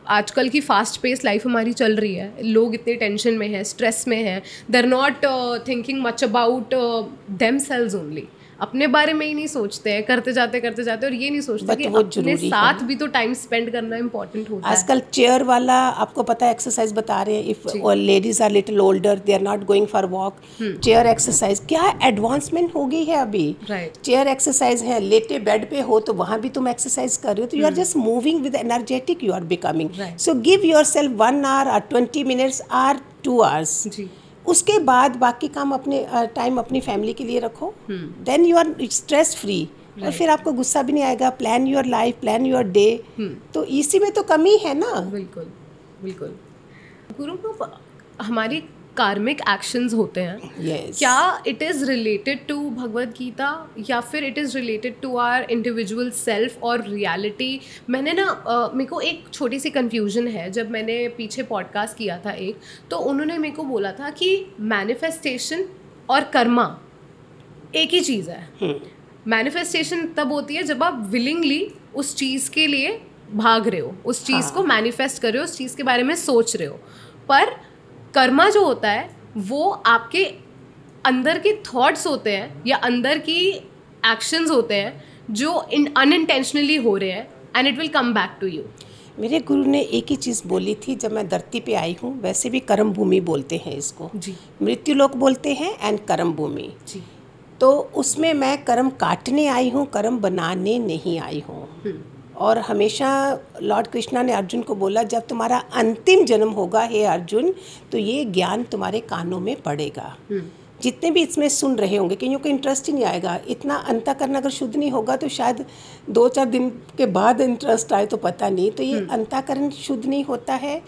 Speaker 1: आजकल की फास्ट पेस लाइफ हमारी चल रही है, लोग इतने टेंशन में हैं, स्ट्रेस में हैं, they are not thinking much about themselves only. अपने बारे में ही नहीं सोचते हैं, करते जाते और ये नहीं सोचते कि
Speaker 2: वो
Speaker 1: अपने साथ भी तो टाइम स्पेंड करना इम्पोर्टेंट होता है।
Speaker 2: आजकल चेयर वाला आपको पता है एक्सरसाइज बता रहे हैं, if ladies are little older they are not going for walk, chair exercise, क्या एडवांसमेंट हो गई है अभी। चेयर एक्सरसाइज है, लेटे बेड पे हो तो वहाँ भी तुम एक्सरसाइज कर रहे हो, तो you are just moving with energetic you are becoming. So give yourself 1 hour or 20 minutes or 2 hours। उसके बाद बाकी काम अपने टाइम अपनी फैमिली के लिए रखो, then you are stress free, और फिर आपको गुस्सा भी नहीं आएगा। Plan your life, plan your day, तो इसी में तो कमी है ना।
Speaker 1: बिल्कुल बिल्कुल। गुरु, हमारी कार्मिक एक्शंस होते हैं, क्या it is related to Bhagavad Gita या फिर it is related to our individual self और रियलिटी? मैंने ना मेरे को एक छोटी सी कन्फ्यूजन है। जब मैंने पीछे पॉडकास्ट किया था एक, तो उन्होंने मेरे को बोला था कि मैनिफेस्टेशन और कर्मा एक ही चीज़ है। मैनिफेस्टेशन तब होती है जब आप विलिंगली उस चीज़ के लिए भाग रहे हो, उस चीज़ को मैनिफेस्ट कर रहे हो, उस चीज़ के बारे में सोच रहे हो। पर कर्मा जो होता है वो आपके अंदर के थॉट्स होते हैं या अंदर की एक्शंस होते हैं जो अनइंटेंशनली हो रहे हैं, and it will come back to you.
Speaker 2: मेरे गुरु ने एक ही चीज़ बोली थी जब मैं धरती पे आई हूँ, वैसे भी कर्म भूमि बोलते हैं इसको जी, मृत्युलोक बोलते हैं एंड कर्म भूमि जी। तो उसमें मैं कर्म काटने आई हूँ, कर्म बनाने नहीं आई हूँ। और हमेशा लॉर्ड कृष्णा ने अर्जुन को बोला, जब तुम्हारा अंतिम जन्म होगा हे अर्जुन, तो ये ज्ञान तुम्हारे कानों में पड़ेगा। जितने भी इसमें सुन रहे होंगे, कईयों को इंटरेस्ट ही नहीं आएगा। इतना अंतःकरण अगर शुद्ध नहीं होगा तो शायद 2-4 दिन के बाद इंटरेस्ट आए तो पता नहीं। तो ये अंतःकरण शुद्ध नहीं होता है,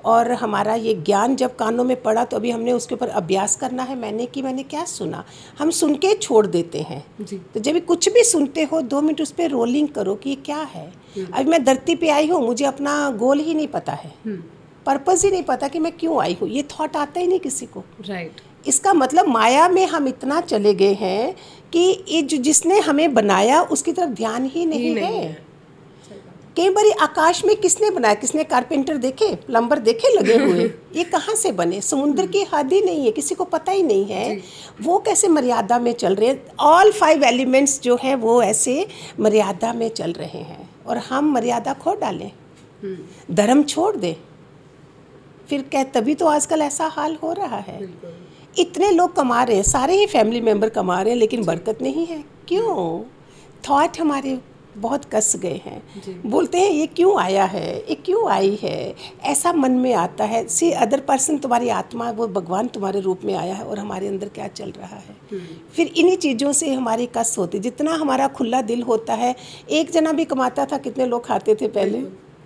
Speaker 2: और हमारा ये ज्ञान जब कानों में पड़ा तो अभी हमने उसके ऊपर अभ्यास करना है। मैंने क्या सुना, हम सुन के छोड़ देते हैं जी। तो जब भी कुछ भी सुनते हो 2 मिनट उस पर रोलिंग करो कि ये क्या है। अभी मैं धरती पे आई हूँ, मुझे अपना गोल ही नहीं पता है, पर्पस ही नहीं पता कि मैं क्यों आई हूँ, ये थॉट आता ही नहीं किसी को। राइट। इसका मतलब माया में हम इतना चले गए हैं कि ये जो जिसने हमें बनाया उसकी तरफ ध्यान ही नहीं है। कई बार आकाश में किसने बनाया, किसने कारपेंटर देखे, प्लम्बर देखे लगे हुए, ये कहाँ से बने? समुद्र की हद ही नहीं है, किसी को पता ही नहीं है वो कैसे मर्यादा में चल रहे हैं। ऑल 5 एलिमेंट्स जो हैं वो ऐसे मर्यादा में चल रहे हैं, और हम मर्यादा खो डालें, धर्म छोड़ दें, फिर क्या? तभी तो आजकल ऐसा हाल हो रहा है। इतने लोग कमा रहे हैं, सारे ही फैमिली मेम्बर कमा रहे हैं, लेकिन बरकत नहीं है। क्यों? थॉट हमारे बहुत कस गए हैं। बोलते हैं ये क्यों आया है, ये क्यों आई है, ऐसा मन में आता है। सी अदर पर्सन, तुम्हारी आत्मा, वो भगवान तुम्हारे रूप में आया है, और हमारे अंदर क्या चल रहा है। फिर इन्हीं चीज़ों से हमारी कस होती। जितना हमारा खुला दिल होता है, एक जना भी कमाता था, कितने लोग खाते थे पहले,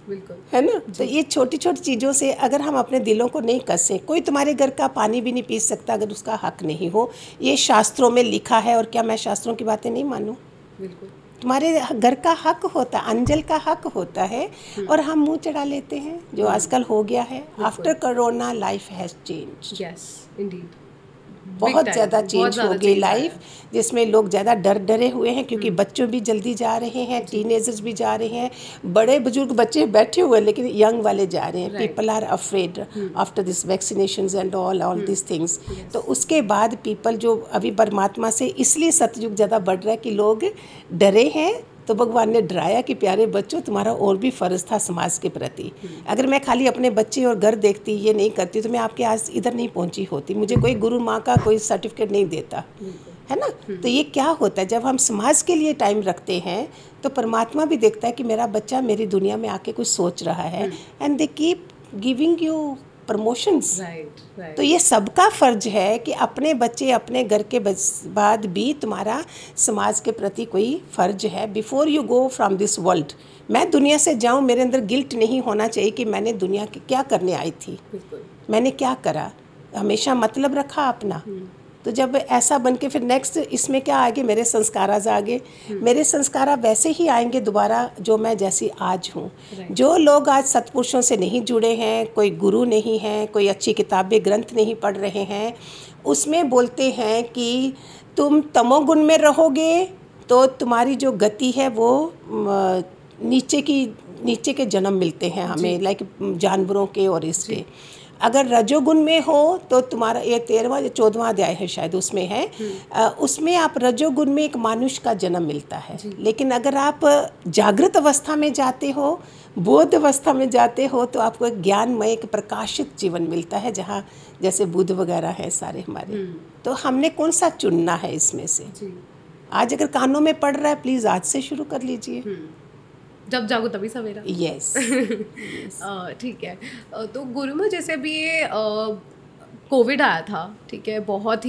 Speaker 2: बिल्कुल, है ना। तो ये छोटी छोटी चीज़ों से अगर हम अपने दिलों को नहीं कसें, कोई तुम्हारे घर का पानी भी नहीं पी सकता अगर उसका हक नहीं हो। ये शास्त्रों में लिखा है, और क्या मैं शास्त्रों की बातें नहीं मानूं? बिल्कुल, तुम्हारे घर का हक होता है, अंजल का हक होता है, और हम मुंह चढ़ा लेते हैं, जो आजकल हो गया है। After corona life has change, yes Indeed, बहुत ज़्यादा चेंज हो गई लाइफ, जिसमें लोग ज़्यादा डरे हुए हैं, क्योंकि बच्चों भी जल्दी जा रहे हैं, टीनेजर्स भी जा रहे हैं, बड़े बुजुर्ग बच्चे बैठे हुए हैं, लेकिन यंग वाले जा रहे हैं। People are afraid after this vaccinations and all this things. तो उसके बाद पीपल जो अभी परमात्मा से इसलिए सतयुग ज़्यादा बढ़ रहा है कि लोग डरे हैं, तो भगवान ने डराया कि प्यारे बच्चों, तुम्हारा और भी फ़र्ज़ था समाज के प्रति। अगर मैं खाली अपने बच्चे और घर देखती, ये नहीं करती, तो मैं आपके आज इधर नहीं पहुंची होती। मुझे कोई गुरु माँ का कोई सर्टिफिकेट नहीं देता, है ना। तो ये क्या होता है, जब हम समाज के लिए टाइम रखते हैं तो परमात्मा भी देखता है कि मेरा बच्चा मेरी दुनिया में आके कुछ सोच रहा है, and they keep giving you promotions. तो ये सबका फ़र्ज है कि अपने बच्चे, अपने घर के बाद भी तुम्हारा समाज के प्रति कोई फ़र्ज है। Before you go from this world, मैं दुनिया से जाऊं, मेरे अंदर गिल्ट नहीं होना चाहिए कि मैंने दुनिया के क्या करने आई थी, मैंने क्या करा, हमेशा मतलब रखा अपना। तो जब ऐसा बन के फिर नेक्स्ट इसमें क्या आगे, मेरे संस्कार आगे, मेरे संस्कार वैसे ही आएंगे दोबारा जो मैं जैसी आज हूँ। जो लोग आज सत्पुरुषों से नहीं जुड़े हैं, कोई गुरु नहीं है, कोई अच्छी किताबें ग्रंथ नहीं पढ़ रहे हैं, उसमें बोलते हैं कि तुम तमोगुण में रहोगे तो तुम्हारी जो गति है वो नीचे के जन्म मिलते हैं हमें, लाइक जानवरों के और इसके। अगर रजोगुण में हो तो तुम्हारा ये 13वां या 14वां अध्याय है शायद, उसमें है, उसमें आप रजोगुण में एक मानुष का जन्म मिलता है। लेकिन अगर आप जागृत अवस्था में जाते हो, बोध अवस्था में जाते हो, तो आपको एक ज्ञानमय, एक प्रकाशित जीवन मिलता है, जहाँ जैसे बुद्ध वगैरह है सारे हमारे। तो हमने कौन सा चुनना है इसमें से? आज अगर कानों में पड़ रहा है, प्लीज़ आज से शुरू कर लीजिए।
Speaker 1: जब जागो तभी सवेरा।
Speaker 2: यस।
Speaker 1: ठीक है। तो गुरुमा, जैसे अभी ये कोविड आया था, ठीक है, बहुत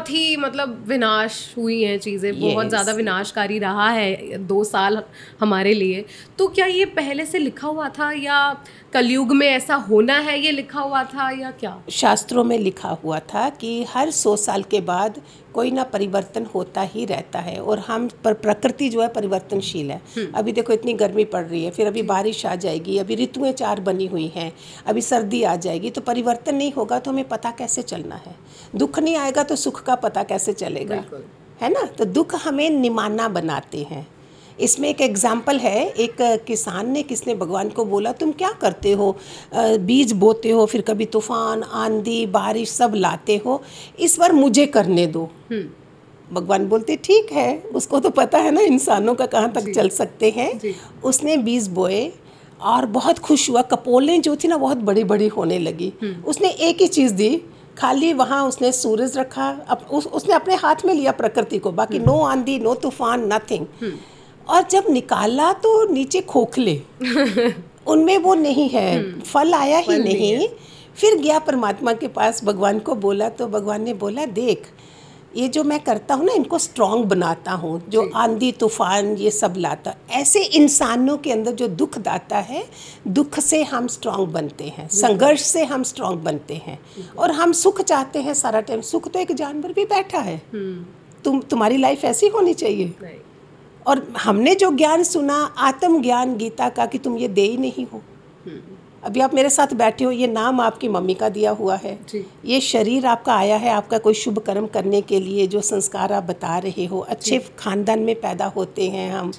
Speaker 1: ही मतलब विनाश हुई हैं चीज़ें, बहुत ज़्यादा विनाशकारी रहा है 2 साल हमारे लिए। तो क्या ये पहले से लिखा हुआ था, या कलयुग में ऐसा होना है ये लिखा हुआ था, या क्या?
Speaker 2: शास्त्रों में लिखा हुआ था कि हर 100 साल के बाद कोई ना परिवर्तन होता ही रहता है, और हम प्रकृति जो है परिवर्तनशील है। अभी देखो इतनी गर्मी पड़ रही है, फिर अभी बारिश आ जाएगी, अभी ऋतुएं 4 बनी हुई हैं, अभी सर्दी आ जाएगी। तो परिवर्तन नहीं होगा तो हमें पता कैसे चलना है? दुख नहीं आएगा तो सुख का पता कैसे चलेगा? है ना? तो दुख हमें निमाना बनाते हैं। इसमें एक एग्जाम्पल है, एक किसान ने, किसने भगवान को बोला तुम क्या करते हो, बीज बोते हो, फिर कभी तूफान, आंधी, बारिश सब लाते हो, इस बार मुझे करने दो। भगवान बोलते ठीक है, उसको तो पता है ना इंसानों का कहाँ तक चल सकते हैं। उसने बीज बोए और बहुत खुश हुआ, कपोलें जो थी ना बहुत बड़ी बड़ी होने लगी। उसने एक ही चीज़ दी, खाली वहाँ उसने सूरज रखा, उसने अपने हाथ में लिया प्रकृति को, बाकी नो आंधी, नो तूफान, नथिंग। और जब निकाला तो नीचे खोखले उनमें वो नहीं है, फल आया ही नहीं। फिर गया परमात्मा के पास, भगवान को बोला, तो भगवान ने बोला देख, ये जो मैं करता हूँ ना, इनको स्ट्रॉन्ग बनाता हूँ, जो आंधी तूफान ये सब लाता, ऐसे इंसानों के अंदर जो दुख दाता है, दुख से हम स्ट्रॉन्ग बनते हैं, संघर्ष से हम स्ट्रॉन्ग बनते हैं। और हम सुख चाहते हैं सारा टाइम, सुख तो एक जानवर भी बैठा है। तुम्हारी लाइफ ऐसी होनी चाहिए। और हमने जो ज्ञान सुना, आत्म ज्ञान गीता का, कि तुम ये दे ही नहीं हो। अभी आप मेरे साथ बैठे हो, ये नाम आपकी मम्मी का दिया हुआ है, ये शरीर आपका आया है आपका कोई शुभ कर्म करने के लिए, जो संस्कार आप बता रहे हो। अच्छे खानदान में पैदा होते हैं हम,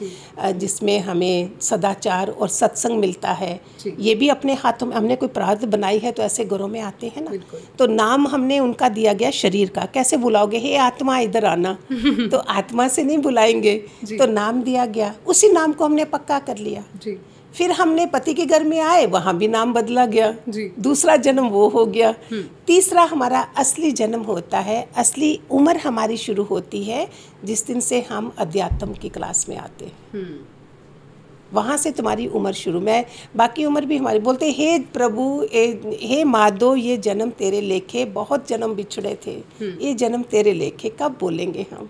Speaker 2: जिसमें हमें सदाचार और सत्संग मिलता है। ये भी अपने हाथों में हमने कोई प्रारब्ध बनाई है, तो ऐसे घरों में आते हैं ना। तो नाम हमने उनका दिया गया शरीर का। कैसे बुलाओगे, हे आत्मा इधर आना, तो आत्मा से नहीं बुलाएंगे, तो नाम दिया गया, उसी नाम को हमने पक्का कर लिया। फिर हमने पति के घर में आए, वहाँ भी नाम बदला गया, दूसरा जन्म वो हो गया। तीसरा हमारा असली जन्म होता है, असली उम्र हमारी शुरू होती है जिस दिन से हम अध्यात्म की क्लास में आते हैं। वहाँ से तुम्हारी उम्र शुरू। मैं बाकी उम्र भी हमारी बोलते, हे प्रभु, हे माधो, ये जन्म तेरे लेखे, बहुत जन्म बिछड़े थे, ये जन्म तेरे लेखे। कब बोलेंगे हम?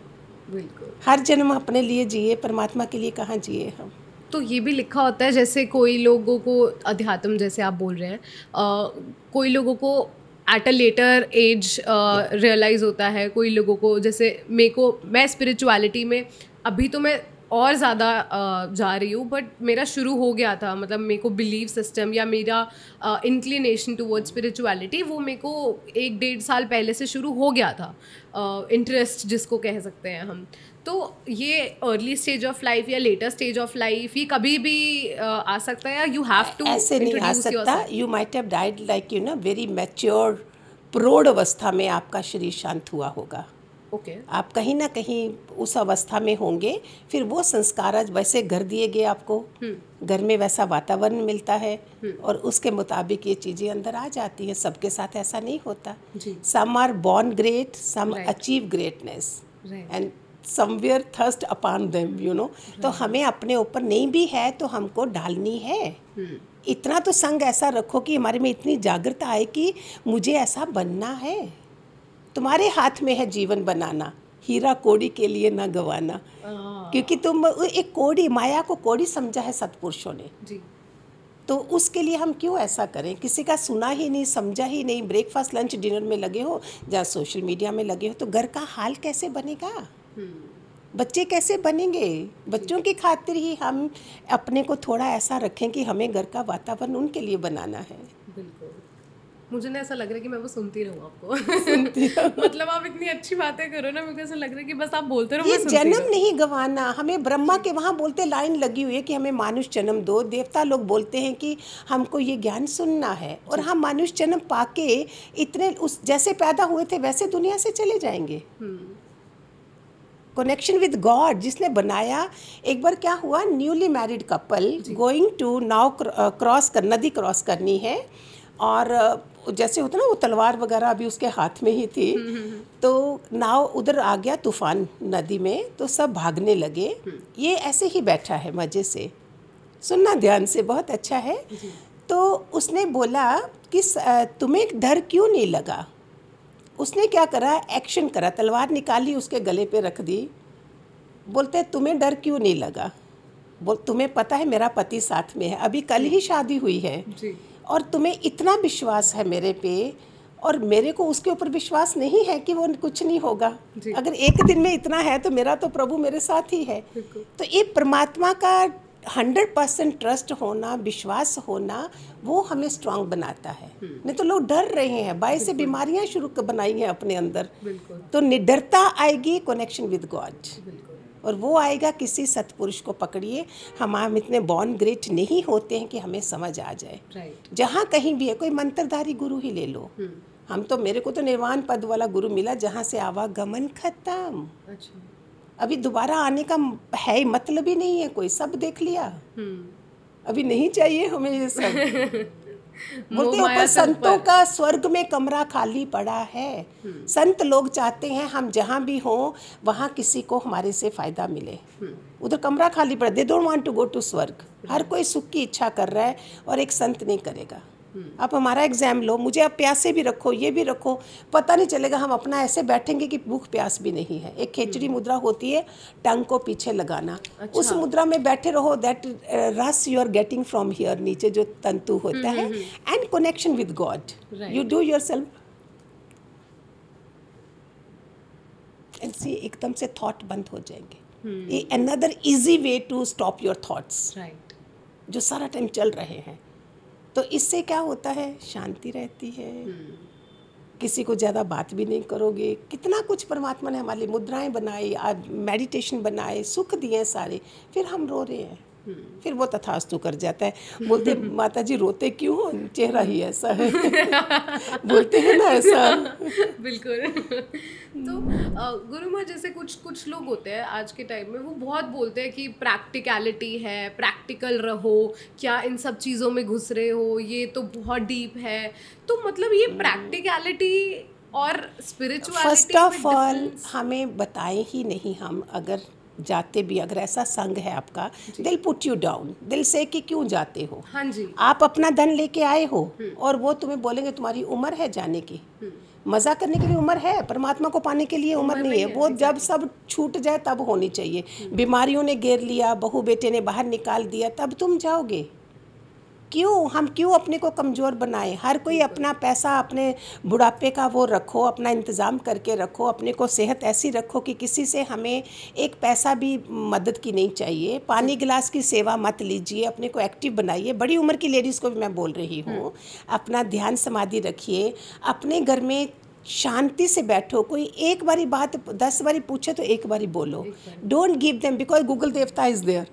Speaker 2: बिल्कुल, हर जन्म अपने लिए जिए, परमात्मा के लिए कहाँ जिए हम।
Speaker 1: तो ये भी लिखा होता है, जैसे कोई लोगों को अध्यात्म, जैसे आप बोल रहे हैं, कोई लोगों को at a later age realise होता है, कोई लोगों को, जैसे मैं स्पिरिचुअलिटी में अभी तो मैं और ज़्यादा जा रही हूँ, बट मेरा शुरू हो गया था, मतलब मेरे को बिलीव सिस्टम या मेरा इंक्लिनेशन टुवर्ड्स स्पिरिचुअलिटी, वो मेरे को 1-1.5 साल पहले से शुरू हो गया था, इंटरेस्ट जिसको कह सकते हैं हम। तो ये अर्ली स्टेज ऑफ लाइफ या लेटर स्टेज ऑफ लाइफ, ये कभी भी आ सकता है, या यू हैव टू?
Speaker 2: ऐसे नहीं आ सकता। You might have died like you know very mature, प्रौढ़ अवस्था में आपका शरीर शांत हुआ होगा। आप कहीं ना कहीं उस अवस्था में होंगे। फिर वो संस्कार, आज वैसे घर दिए गए आपको, घर में वैसा वातावरण मिलता है, और उसके मुताबिक ये चीज़ें अंदर आ जाती हैं। सबके साथ ऐसा नहीं होता। Some are born great, some achieve greatness, and somewhere thrust upon them, you know. तो हमें अपने ऊपर नहीं भी है तो हमको डालनी है। इतना तो संग ऐसा रखो कि हमारे में इतनी जागृति आए कि मुझे ऐसा बनना है। तुम्हारे हाथ में है जीवन बनाना, हीरा कौड़ी के लिए ना गवाना। क्योंकि तुम एक कौड़ी, माया को कौड़ी समझा है सत्पुरुषों ने जी। तो उसके लिए हम क्यों ऐसा करें? किसी का सुना ही नहीं, समझा ही नहीं, ब्रेकफास्ट लंच डिनर में लगे हो, जहाँ सोशल मीडिया में लगे हो, तो घर का हाल कैसे बनेगा? बच्चे कैसे बनेंगे? बच्चों की खातिर ही हम अपने को थोड़ा ऐसा रखें कि हमें घर का वातावरण उनके लिए बनाना है।
Speaker 1: बिल्कुल। मुझे ना ऐसा लग रहा है कि मैं वो सुनती रहूँ आपको। मतलब आप इतनी अच्छी बातें करो ना, मुझे ऐसा लग रहा है कि बस आप बोलते रहो,
Speaker 2: ये
Speaker 1: मैं सुनती
Speaker 2: जन्म
Speaker 1: रहूं।
Speaker 2: नहीं गंवाना। हमें ब्रह्मा के वहाँ बोलते लाइन लगी हुई है कि हमें मानुष जन्म दो। देवता लोग बोलते हैं कि हमको ये ज्ञान सुनना है, और हम मानुष जन्म पाके इतने उस जैसे पैदा हुए थे वैसे दुनिया से चले जाएंगे। कनेक्शन विद गॉड जिसने बनाया। एक बार क्या हुआ, newly married couple going to नाव क्रॉस कर, नदी क्रॉस करनी है, और जैसे होता ना वो तलवार वगैरह अभी उसके हाथ में ही थी, तो नाव उधर आ गया तूफान नदी में, तो सब भागने लगे। ये ऐसे ही बैठा है मज़े से, सुनना ध्यान से, बहुत अच्छा है। तो उसने बोला कि तुम्हें डर क्यों नहीं लगा। उसने क्या करा, एक्शन करा, तलवार निकाली उसके गले पे रख दी। बोलते तुम्हें डर क्यों नहीं लगा। बोल तुम्हें पता है मेरा पति साथ में है, अभी कल ही शादी हुई है
Speaker 1: जी।
Speaker 2: और तुम्हें इतना विश्वास है मेरे पे, और मेरे को उसके ऊपर विश्वास नहीं है कि वो कुछ नहीं होगा। अगर एक दिन में इतना है तो मेरा तो प्रभु मेरे साथ ही है। तो ये परमात्मा का 100% ट्रस्ट होना, विश्वास होना, वो हमें स्ट्रांग बनाता है। नहीं तो लोग डर रहे हैं, 22 से बीमारियां शुरू बनाई हैं अपने अंदर। तो निडरता आएगी कनेक्शन विद गॉड, और वो आएगा किसी सत्पुरुष को पकड़िए। हम इतने बॉर्न ग्रेट नहीं होते हैं कि हमें समझ आ जाए। जहाँ कहीं भी है, कोई मंत्रधारी गुरु ही ले लो। हम तो, मेरे को तो निर्वाण पद वाला गुरु मिला जहाँ से आवागमन खत्म।
Speaker 1: अच्छा।
Speaker 2: अभी दोबारा आने का है मतलब ही नहीं है कोई, सब देख लिया। अभी नहीं चाहिए हमें ये सब। बोलते हैं ऊपर संतों का स्वर्ग में कमरा खाली पड़ा है। संत लोग चाहते हैं हम जहाँ भी हों वहाँ किसी को हमारे से फायदा मिले। उधर कमरा खाली पड़ा, they don't want to go to स्वर्ग। हर कोई सुख की इच्छा कर रहा है और एक संत नहीं करेगा। आप हमारा एग्जाम लो, मुझे आप प्यासे भी रखो, ये भी रखो, पता नहीं चलेगा। हम अपना ऐसे बैठेंगे कि भूख प्यास भी नहीं है। एक खेचड़ी मुद्रा होती है, टंग को पीछे लगाना। अच्छा। उस मुद्रा में बैठे रहो, that ras you are getting from here, नीचे जो तंतु होता है, and connection with God, you do yourself and see, एकदम से थॉट बंद हो जाएंगे। ये another easy way to stop your thoughts, जो सारा टाइम चल रहे हैं। तो इससे क्या होता है, शांति रहती है। किसी को ज़्यादा बात भी नहीं करोगे। कितना कुछ परमात्मा ने हमारे लिए मुद्राएं बनाई, आज मेडिटेशन बनाए, सुख दिए सारे, फिर हम रो रहे हैं। फिर वो तथास्तु कर जाता है। बोलते माता जी रोते क्यों हो, चेहरा ही ऐसा है। बोलते हैं ना ऐसा।
Speaker 1: बिल्कुल। तो गुरु माँ, जैसे कुछ लोग होते हैं आज के टाइम में, वो बहुत बोलते हैं कि प्रैक्टिकलिटी है, प्रैक्टिकल रहो, क्या इन सब चीज़ों में घुस रहे हो, ये तो बहुत डीप है। तो मतलब ये प्रैक्टिकलिटी और स्पिरिचुअलिटी,
Speaker 2: फर्स्ट ऑफ ऑल हमें बताए ही नहीं। हम अगर जाते भी, अगर ऐसा संग है आपका, दिल पुट यू डाउन, दिल से कि क्यों जाते हो।
Speaker 1: हाँ जी।
Speaker 2: आप अपना धन लेके आए हो और वो तुम्हें बोलेंगे तुम्हारी उम्र है जाने की। मज़ा करने के लिए उम्र है, परमात्मा को पाने के लिए उम्र नहीं है। वो जब सब छूट जाए तब होनी चाहिए। बीमारियों ने घेर लिया, बहू बेटे ने बाहर निकाल दिया, तब तुम जाओगे। हम क्यों अपने को कमज़ोर बनाएं। हर कोई अपना पैसा अपने बुढ़ापे का वो रखो, अपना इंतज़ाम करके रखो, अपने को सेहत ऐसी रखो कि किसी से हमें एक पैसा भी मदद की नहीं चाहिए। पानी गिलास की सेवा मत लीजिए, अपने को एक्टिव बनाइए। बड़ी उम्र की लेडीज़ को भी मैं बोल रही हूँ, अपना ध्यान समाधि रखिए, अपने घर में शांति से बैठो। कोई एक बारी बात 10 बारी पूछे तो एक बारी बोलो। Don't give them, because Google देवता इज देयर।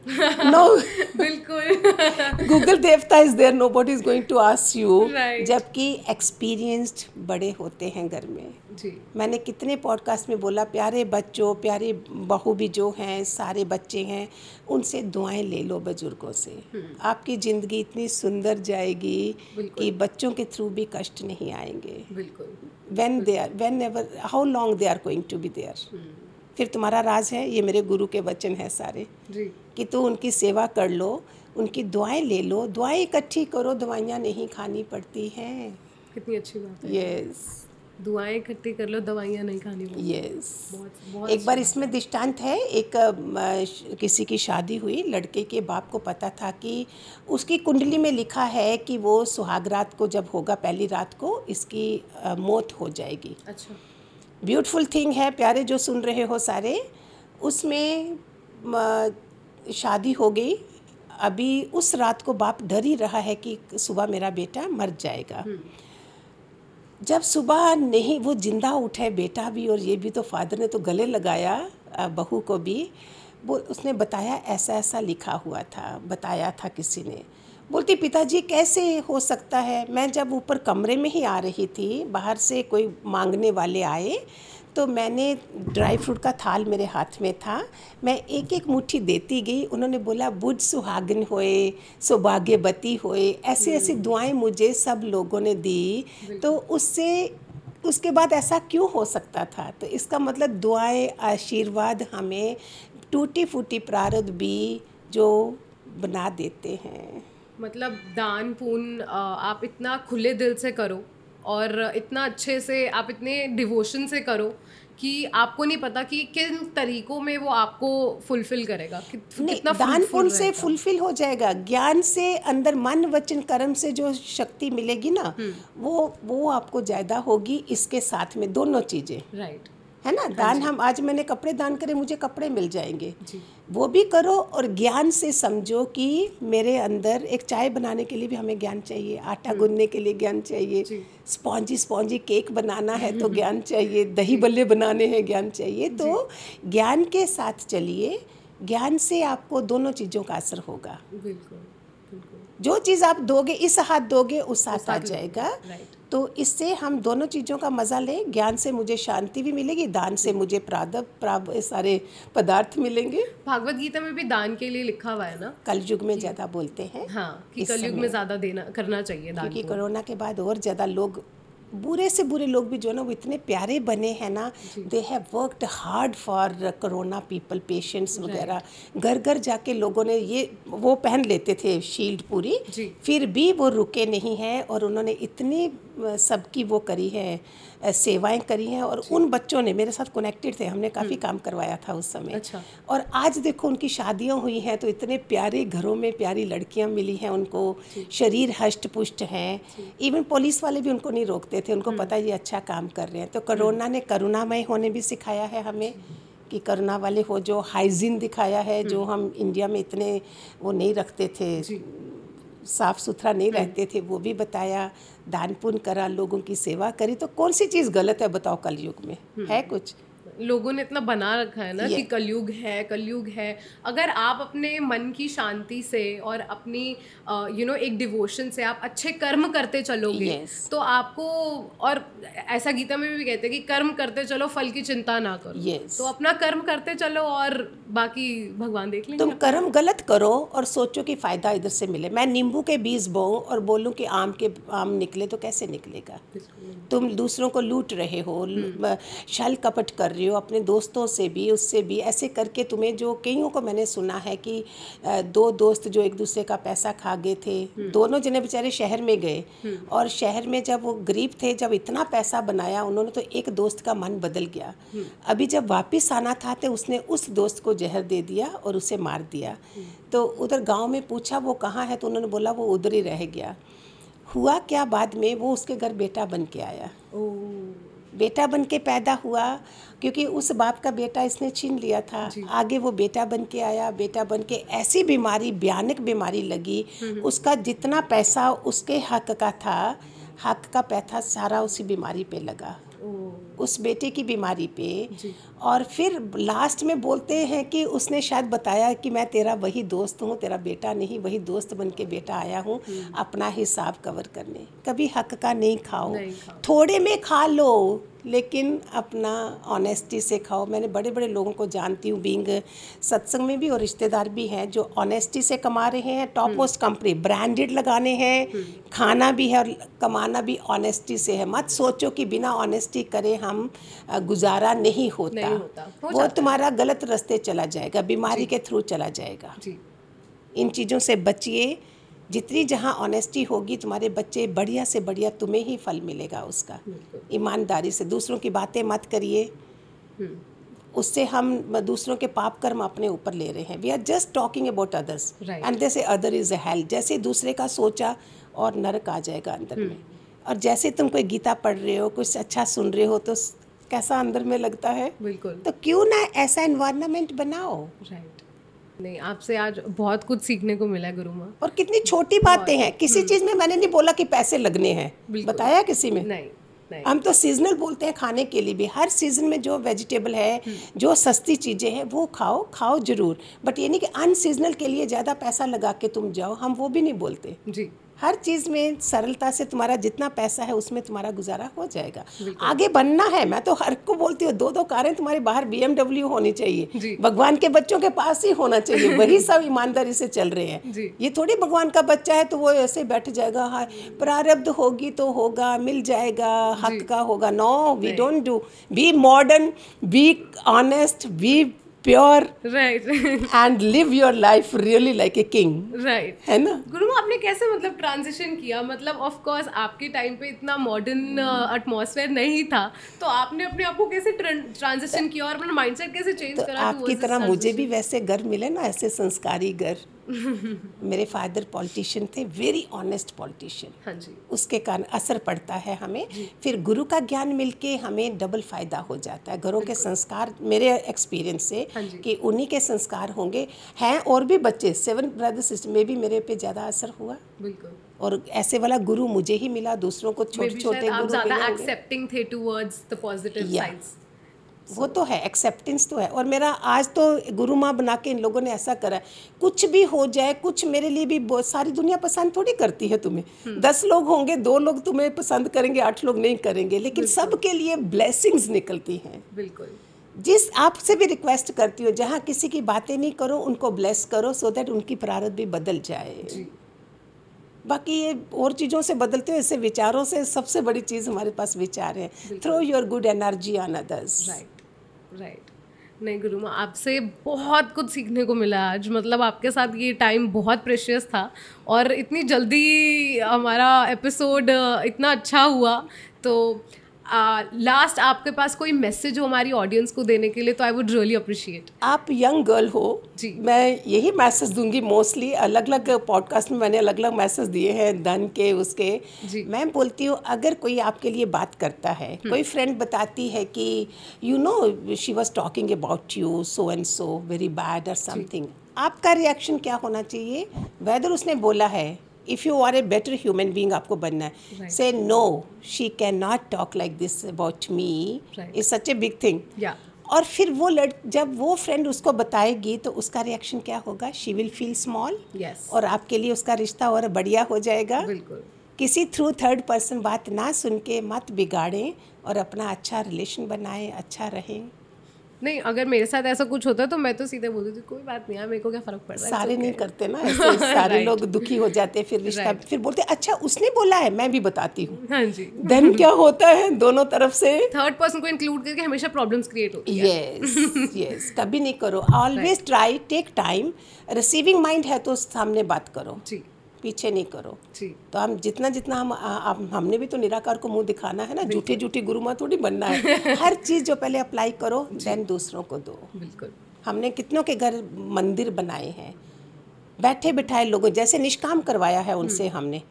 Speaker 2: नो,
Speaker 1: बिल्कुल।
Speaker 2: गूगल देवता is there, nobody is going to ask you. जबकि एक्सपीरियंस्ड बड़े होते हैं घर में जी। मैंने कितने पॉडकास्ट में बोला, प्यारे बच्चों, प्यारे बहू भी जो हैं, सारे बच्चे हैं, उनसे दुआएं ले लो बुजुर्गों से। आपकी ज़िंदगी इतनी सुंदर जाएगी कि बच्चों के थ्रू भी कष्ट नहीं आएंगे। बिल्कुल। whenever how long they are going to be there। फिर तुम्हारा राज है, ये मेरे गुरु के वचन है सारे जी, कि तू उनकी सेवा कर लो, उनकी दुआएं ले लो, दुआएं इकट्ठी करो, दवाइयाँ नहीं खानी पड़ती हैं।
Speaker 1: कितनी अच्छी बात है।
Speaker 2: यस,
Speaker 1: दुआएं इकट्ठी कर लो, दवाइयाँ नहीं खानी पड़ती।
Speaker 2: यस। एक बार इसमें दृष्टांत है, एक किसी की शादी हुई, लड़के के बाप को पता था कि उसकी कुंडली में लिखा है कि वो सुहाग रात को जब होगा, पहली रात को इसकी मौत हो जाएगी। अच्छा, ब्यूटीफुल थिंग है प्यारे, जो सुन रहे हो सारे। उसमें शादी हो गई। अभी उस रात को बाप डर ही रहा है कि सुबह मेरा बेटा मर जाएगा। जब सुबह नहीं वो जिंदा उठे, बेटा भी और ये भी, तो फादर ने तो गले लगाया बहू को भी। वो उसने बताया ऐसा ऐसा लिखा हुआ था, बताया था किसी ने। बोलती पिताजी कैसे हो सकता है। मैं जब ऊपर कमरे में ही आ रही थी, बाहर से कोई मांगने वाले आए, तो मैंने ड्राई फ्रूट का थाल मेरे हाथ में था, मैं एक एक मुट्ठी देती गई। उन्होंने बोला बुढ़ सुहागन होए, सौभाग्यवती होए, ऐसे ऐसी दुआएं मुझे सब लोगों ने दी। तो उसके बाद ऐसा क्यों हो सकता था। तो इसका मतलब दुआएं, आशीर्वाद हमें टूटी फूटी प्रारब्ध भी जो बना देते हैं।
Speaker 1: मतलब दान पुण्य आप इतना खुले दिल से करो और इतना अच्छे से आप इतने डिवोशन से करो कि आपको नहीं पता कि किन तरीकों में वो आपको फुलफिल करेगा, कितना
Speaker 2: दान पुण्य से फुलफिल हो जाएगा। ज्ञान से अंदर मन वचन कर्म से जो शक्ति मिलेगी ना, वो आपको ज़्यादा होगी। इसके साथ में दोनों चीज़ें,
Speaker 1: राइट,
Speaker 2: है ना। दान हम आज मैंने कपड़े दान करे, मुझे कपड़े मिल जाएंगे, वो भी करो। और ज्ञान से समझो कि मेरे अंदर एक चाय बनाने के लिए भी हमें ज्ञान चाहिए, आटा गूंदने के लिए ज्ञान चाहिए, स्पॉन्जी केक बनाना है तो ज्ञान चाहिए, दही बल्ले बनाने हैं ज्ञान चाहिए। तो ज्ञान के साथ चलिए, ज्ञान से आपको दोनों चीज़ों का असर होगा।
Speaker 1: बिल्कुल।
Speaker 2: जो चीज़ आप दोगे, इस हाथ दोगे उस हाथ आ जाएगा। तो इससे हम दोनों चीज़ों का मज़ा लें। ज्ञान से मुझे शांति भी मिलेगी, दान से मुझे सारे पदार्थ मिलेंगे।
Speaker 1: भागवत गीता में भी दान के लिए लिखा हुआ है ना,
Speaker 2: कलयुग में ज़्यादा बोलते हैं।
Speaker 1: हाँ, कि कलयुग में ज़्यादा देना करना चाहिए दान,
Speaker 2: क्योंकि कोरोना के बाद और ज़्यादा लोग, बुरे से बुरे लोग भी जो ना, वो इतने प्यारे बने हैं ना। They have worked hard for corona people, patients वगैरह। घर घर जाके लोगों ने वो पहन लेते थे शील्ड पूरी, फिर भी वो रुके नहीं हैं और उन्होंने इतनी सबकी वो करी है, सेवाएं करी हैं। और उन बच्चों ने मेरे साथ कनेक्टेड थे, हमने काफ़ी काम करवाया था उस समय।
Speaker 1: अच्छा।
Speaker 2: और आज देखो उनकी शादियां हुई हैं, तो इतने प्यारे घरों में प्यारी लड़कियां मिली हैं उनको, शरीर हष्ट पुष्ट हैं। इवन पुलिस वाले भी उनको नहीं रोकते थे, उनको पता ये अच्छा काम कर रहे हैं। तो कोरोना ने करुणामय होने भी सिखाया है हमें, कि करुणा वाले हो, जो हाइजीन दिखाया है, जो हम इंडिया में इतने वो नहीं रखते थे, साफ सुथरा नहीं रहते थे, वो भी बताया। दान पुण्य करा, लोगों की सेवा करी, तो कौन सी चीज़ गलत है बताओ कलयुग में? है कुछ?
Speaker 1: लोगों ने इतना बना रखा है ना कि कलयुग है, कलयुग है। अगर आप अपने मन की शांति से और अपनी एक डिवोशन से आप अच्छे कर्म करते चलोगे, तो आपको, और ऐसा गीता में भी कहते हैं कि कर्म करते चलो, फल की चिंता ना करो। तो अपना कर्म करते चलो और बाकी भगवान देख लेंगे।
Speaker 2: तुम कर्म गलत करो और सोचो कि फ़ायदा इधर से मिले। मैं नींबू के बीज बोऊं और बोलूं कि आम निकले, तो कैसे निकलेगा? तुम दूसरों को लूट रहे हो, छल कपट कर रहे हो, अपने दोस्तों से भी, उससे भी, ऐसे करके तुम्हें, जो कईयों को मैंने सुना है कि 2 दोस्त जो एक दूसरे का पैसा खा गए थे, दोनों जने बेचारे शहर में गए, और शहर में जब वो गरीब थे, जब इतना पैसा बनाया उन्होंने, तो एक दोस्त का मन बदल गया। अभी जब वापस आना था तो उसने उस दोस्त को जहर दे दिया और उसे मार दिया। तो उधर गाँव में पूछा वो कहाँ है, तो उन्होंने बोला वो उधर ही रह गया। हुआ क्या, बाद में वो उसके घर बेटा बन के आया। बेटा बन के पैदा हुआ, क्योंकि उस बाप का बेटा इसने छीन लिया था। आगे वो बेटा बन के आया, बेटा बन के ऐसी बीमारी, भयानक बीमारी लगी, उसका जितना पैसा उसके हक का था, हक का पैसा सारा उसी बीमारी पे लगा, उस बेटे की बीमारी पे। और फिर लास्ट में बोलते हैं कि उसने शायद बताया कि मैं तेरा वही दोस्त हूँ, तेरा बेटा नहीं, वही दोस्त बन के बेटा आया हूँ अपना हिसाब कवर करने। कभी हक का नहीं खाओ, थोड़े में खा लो, लेकिन अपना ऑनेस्टी से खाओ। मैंने बड़े बड़े लोगों को जानती हूँ, बीइंग सत्संग में भी और रिश्तेदार भी हैं, जो ऑनेस्टी से कमा रहे हैं। टॉप मोस्ट कंपनी, ब्रांडेड लगाने हैं, खाना भी है और कमाना भी ऑनेस्टी से है। मत सोचो कि बिना ऑनेस्टी करे हम गुजारा नहीं होता, वो तुम्हारा गलत रास्ते चला जाएगा, बीमारी के थ्रू चला जाएगा। इन चीज़ों से बचिए। जितनी जहाँ ऑनेस्टी होगी, तुम्हारे बच्चे बढ़िया से बढ़िया, तुम्हें ही फल मिलेगा उसका। ईमानदारी से दूसरों की बातें मत करिए, उससे हम दूसरों के पाप कर्म अपने ऊपर ले रहे हैं। We are just talking about others and they say other is a hello. जैसे दूसरे का सोचा और नरक आ जाएगा अंदर में। और जैसे तुम कोई गीता पढ़ रहे हो, कुछ अच्छा सुन रहे हो, तो कैसा अंदर में लगता है।
Speaker 1: बिल्कुल।
Speaker 2: तो क्यों ना ऐसा एनवायरनमेंट बनाओ।
Speaker 1: नहीं, आपसे आज बहुत कुछ सीखने को मिला गुरु माँ।
Speaker 2: और कितनी छोटी बातें हैं। किसी चीज़ में मैंने नहीं बोला कि पैसे लगने हैं, बताया किसी में?
Speaker 1: नहीं।
Speaker 2: हम तो सीजनल बोलते हैं खाने के लिए भी, हर सीजन में जो वेजिटेबल है, जो सस्ती चीज़ें हैं वो खाओ जरूर, बट ये नहीं कि अनसीजनल के लिए ज़्यादा पैसा लगा के तुम जाओ, हम वो भी नहीं बोलते
Speaker 1: जी।
Speaker 2: हर चीज़ में सरलता से तुम्हारा जितना पैसा है उसमें तुम्हारा गुजारा हो जाएगा। आगे बनना है, मैं तो हर को बोलती हूँ 2-2 कारें तुम्हारे बाहर BMW होनी चाहिए, भगवान के बच्चों के पास ही होना चाहिए, वही सब ईमानदारी से चल रहे हैं। ये थोड़ी भगवान का बच्चा है तो वो ऐसे बैठ जाएगा, हाँ प्रारब्ध होगी तो होगा, मिल जाएगा, हक का होगा। No, we don't do, be modern, be honest, be pure,
Speaker 1: right,
Speaker 2: and live your life really like a king,
Speaker 1: right,
Speaker 2: है ना।
Speaker 1: गुरु आपने कैसे मतलब ट्रांजिशन किया, मतलब ऑफ कोर्स आपके टाइम पे इतना मॉडर्न एटमॉस्फेयर नहीं था, तो आपने अपने आप को कैसे ट्रांजिशन किया और अपना माइंडसेट कैसे चेंज
Speaker 2: तो
Speaker 1: करा?
Speaker 2: आपकी तरह मुझे भी वैसे घर मिले ना, ऐसे संस्कारी घर। मेरे फादर पॉलिटिशियन थे, वेरी ऑनेस्ट पॉलिटिशियन।
Speaker 1: हाँ जी।
Speaker 2: उसके कारण असर पड़ता है हमें, फिर गुरु का ज्ञान मिलके हमें डबल फायदा हो जाता है। घरों के संस्कार, मेरे एक्सपीरियंस से कि उन्हीं के संस्कार होंगे हैं, और भी बच्चे 7 ब्रदर सिस्टर में भी मेरे पे ज़्यादा असर हुआ।
Speaker 1: बिल्कुल।
Speaker 2: और ऐसे वाला गुरु मुझे ही मिला, दूसरों को छोटे छोटे गुरु
Speaker 1: ज़्यादा एक्सेप्टिंग थे टुवर्ड्स द पॉजिटिव साइड्स।
Speaker 2: वो तो है, एक्सेप्टेंस तो है। और मेरा आज तो गुरु माँ बना के इन लोगों ने ऐसा करा है, कुछ भी हो जाए, कुछ मेरे लिए भी बहुत, सारी दुनिया पसंद थोड़ी करती है तुम्हें। 10 लोग होंगे, 2 लोग तुम्हें पसंद करेंगे, 8 लोग नहीं करेंगे, लेकिन सबके लिए ब्लेसिंग्स निकलती हैं।
Speaker 1: बिल्कुल।
Speaker 2: जिस आपसे भी रिक्वेस्ट करती हूँ, जहाँ किसी की बातें नहीं करो, उनको ब्लेस करो, सो दैट उनकी प्रारब्ध भी बदल जाए। बाकी ये और चीज़ों से बदलते हो, इससे विचारों से सबसे बड़ी चीज़ हमारे पास विचार है। Throw your good energy on others.
Speaker 1: Right. नहीं गुरु माँ, आपसे बहुत कुछ सीखने को मिला आज, मतलब आपके साथ ये टाइम बहुत प्रेशियस था और इतनी जल्दी हमारा एपिसोड इतना अच्छा हुआ। तो लास्ट आपके पास कोई मैसेज हो हमारी ऑडियंस को देने के लिए, तो आई वुड रियली अप्रिशिएट।
Speaker 2: आप यंग गर्ल हो
Speaker 1: जी,
Speaker 2: मैं यही मैसेज दूंगी। मोस्टली अलग अलग पॉडकास्ट में मैंने अलग अलग मैसेज दिए हैं, धन के, उसके। मैं बोलती हूँ, अगर कोई आपके लिए बात करता है, कोई फ्रेंड बताती है कि you know she was talking about you so and so very bad और समथिंग, आपका रिएक्शन क्या होना चाहिए? वेदर उसने बोला है, if you are a better human being, आपको बनना है, say no she can not talk like this about me, is such a big thing. और फिर वो जब वो फ्रेंड उसको बताएगी तो उसका रिएक्शन क्या होगा? शी विल फील स्मॉल, और आपके लिए उसका रिश्ता और बढ़िया हो जाएगा।
Speaker 1: बिल्कुल।
Speaker 2: किसी थ्रू थर्ड पर्सन बात ना सुन के मत बिगाड़ें और अपना अच्छा रिलेशन बनाएं, अच्छा रहें।
Speaker 1: नहीं, अगर मेरे साथ ऐसा कुछ होता तो मैं तो सीधे बोलती थी कोई बात नहीं यार, मेरे को क्या फ़र्क पड़ रहा है।
Speaker 2: सारे नहीं करते ना ऐसे, सारे लोग दुखी हो जाते हैं, फिर रिश्ता फिर बोलते अच्छा उसने बोला है, मैं भी बताती हूँ।
Speaker 1: हाँ जी।
Speaker 2: देन क्या होता है, दोनों तरफ से
Speaker 1: थर्ड पर्सन को इंक्लूड करके हमेशा प्रॉब्लम्स क्रिएट होती है।
Speaker 2: यस, कभी नहीं करो। Always try, take time. Receiving mind है तो सामने बात करो जी, पीछे नहीं करो जी। तो हम जितना हमने भी तो निराकार को मुंह दिखाना है ना, झूठी गुरु माँ थोड़ी बनना है। हर चीज़ जो पहले अप्लाई करो, देन दूसरों को दो। बिल्कुल। हमने कितनों के घर मंदिर बनाए हैं, बैठे बिठाए लोगों, जैसे निष्काम करवाया है उनसे हमने।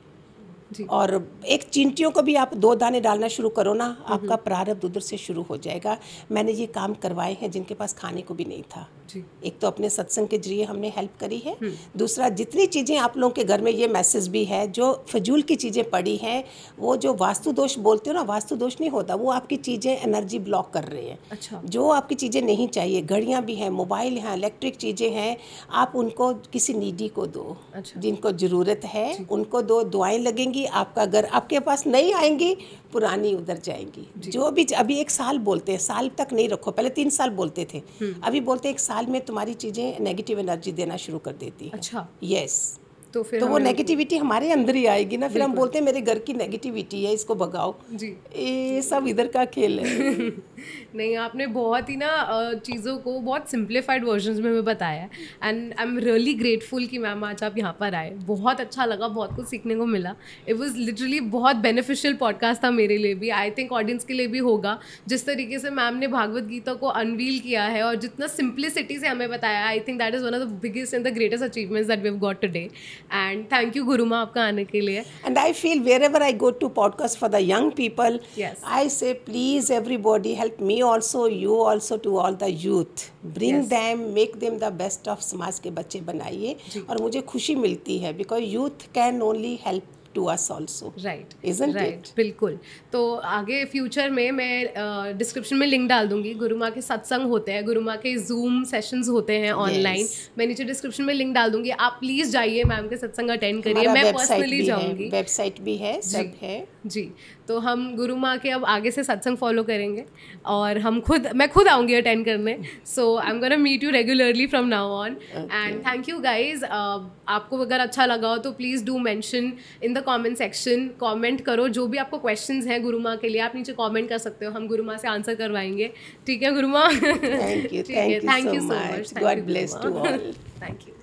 Speaker 2: और एक चींटियों को भी आप 2 दाने डालना शुरू करो ना, आपका प्रारब्ध उधर से शुरू हो जाएगा। मैंने ये काम करवाए हैं जिनके पास खाने को भी नहीं था जी। एक तो अपने सत्संग के जरिए हमने हेल्प करी है, दूसरा जितनी चीज़ें आप लोगों के घर में, ये मैसेज भी है, जो फजूल की चीज़ें पड़ी हैं, वो जो वास्तु दोष बोलते हो ना, वास्तु दोष नहीं होता, वो आपकी चीज़ें एनर्जी ब्लॉक कर रहे हैं। अच्छा। जो आपकी चीज़ें नहीं चाहिए, घड़ियाँ भी हैं, मोबाइल हैं, इलेक्ट्रिक चीज़ें हैं, आप उनको किसी नीडी को दो। अच्छा। जिनको ज़रूरत है उनको दो, दुआएं लगेंगी, आपका घर आपके पास नहीं आएंगी, पुरानी उधर जाएंगी। जो भी अभी 1 साल बोलते हैं, साल तक नहीं रखो, पहले 3 साल बोलते थे, अभी बोलते हैं 1 साल में तुम्हारी चीज़ें नेगेटिव एनर्जी देना शुरू कर देती है। अच्छा। यस। तो फिर वो नेगेटिविटी हमारे अंदर ही आएगी ना, फिर हम बोलते हैं मेरे घर की नेगेटिविटी है, इसको भगाओ जी। ये सब इधर का खेल है।
Speaker 1: नहीं, आपने बहुत ही ना चीज़ों को बहुत सिंप्लीफाइड वर्जन्स में हमें बताया है, and I am really grateful कि मैम आज आप यहाँ पर आए। बहुत अच्छा लगा, बहुत कुछ सीखने को मिला। इट वॉज लिटरली बहुत बेनिफिशियल पॉडकास्ट था मेरे लिए भी, आई थिंक ऑडियंस के लिए भी होगा। जिस तरीके से मैम ने भागवत गीता को अनवील किया है और जितना सिंप्लिसिटी से हमें बताया, I think that is one of the biggest and the greatest achievements that we have got today. And thank you Guru Ma आपका आने के लिए.
Speaker 2: And I feel wherever I go to podcast for the young people, yes, I say please everybody help me also, you also, to all the youth, bring them, make them the best of समाज के बच्चे बनाइए। और मुझे खुशी मिलती है because youth can only help to us also.
Speaker 1: Right.
Speaker 2: Isn't
Speaker 1: Right.
Speaker 2: it?
Speaker 1: बिल्कुल. तो आगे फ्यूचर में मैं डिस्क्रिप्शन में लिंक डाल दूंगी. गुरु माँ के सत्संग होते हैं, गुरु माँ के जूम सेशंस होते हैं ऑनलाइन. मैं नीचे डिस्क्रिप्शन में लिंक डाल दूंगी. आप प्लीज़ जाइए, मैम के सत्संग अटेंड करिए. मैं पर्सनली जाऊंगी.
Speaker 2: वेबसाइट भी है, सब है
Speaker 1: जी. तो हम गुरु माँ के अब आगे से सत्संग फॉलो करेंगे और मैं खुद आऊँगी अटेंड करने. So I am gonna meet you regularly from now on. And thank you guys. आपको अगर अच्छा लगा हो तो please do mention in the comment section. Comment करो जो भी आपको क्वेश्चंस हैं गुरु माँ के लिए, आप नीचे कमेंट कर सकते हो. हम गुरु माँ से आंसर करवाएंगे. ठीक है गुरु माँ?
Speaker 2: Thank you so much. God bless to all.
Speaker 1: Thank you.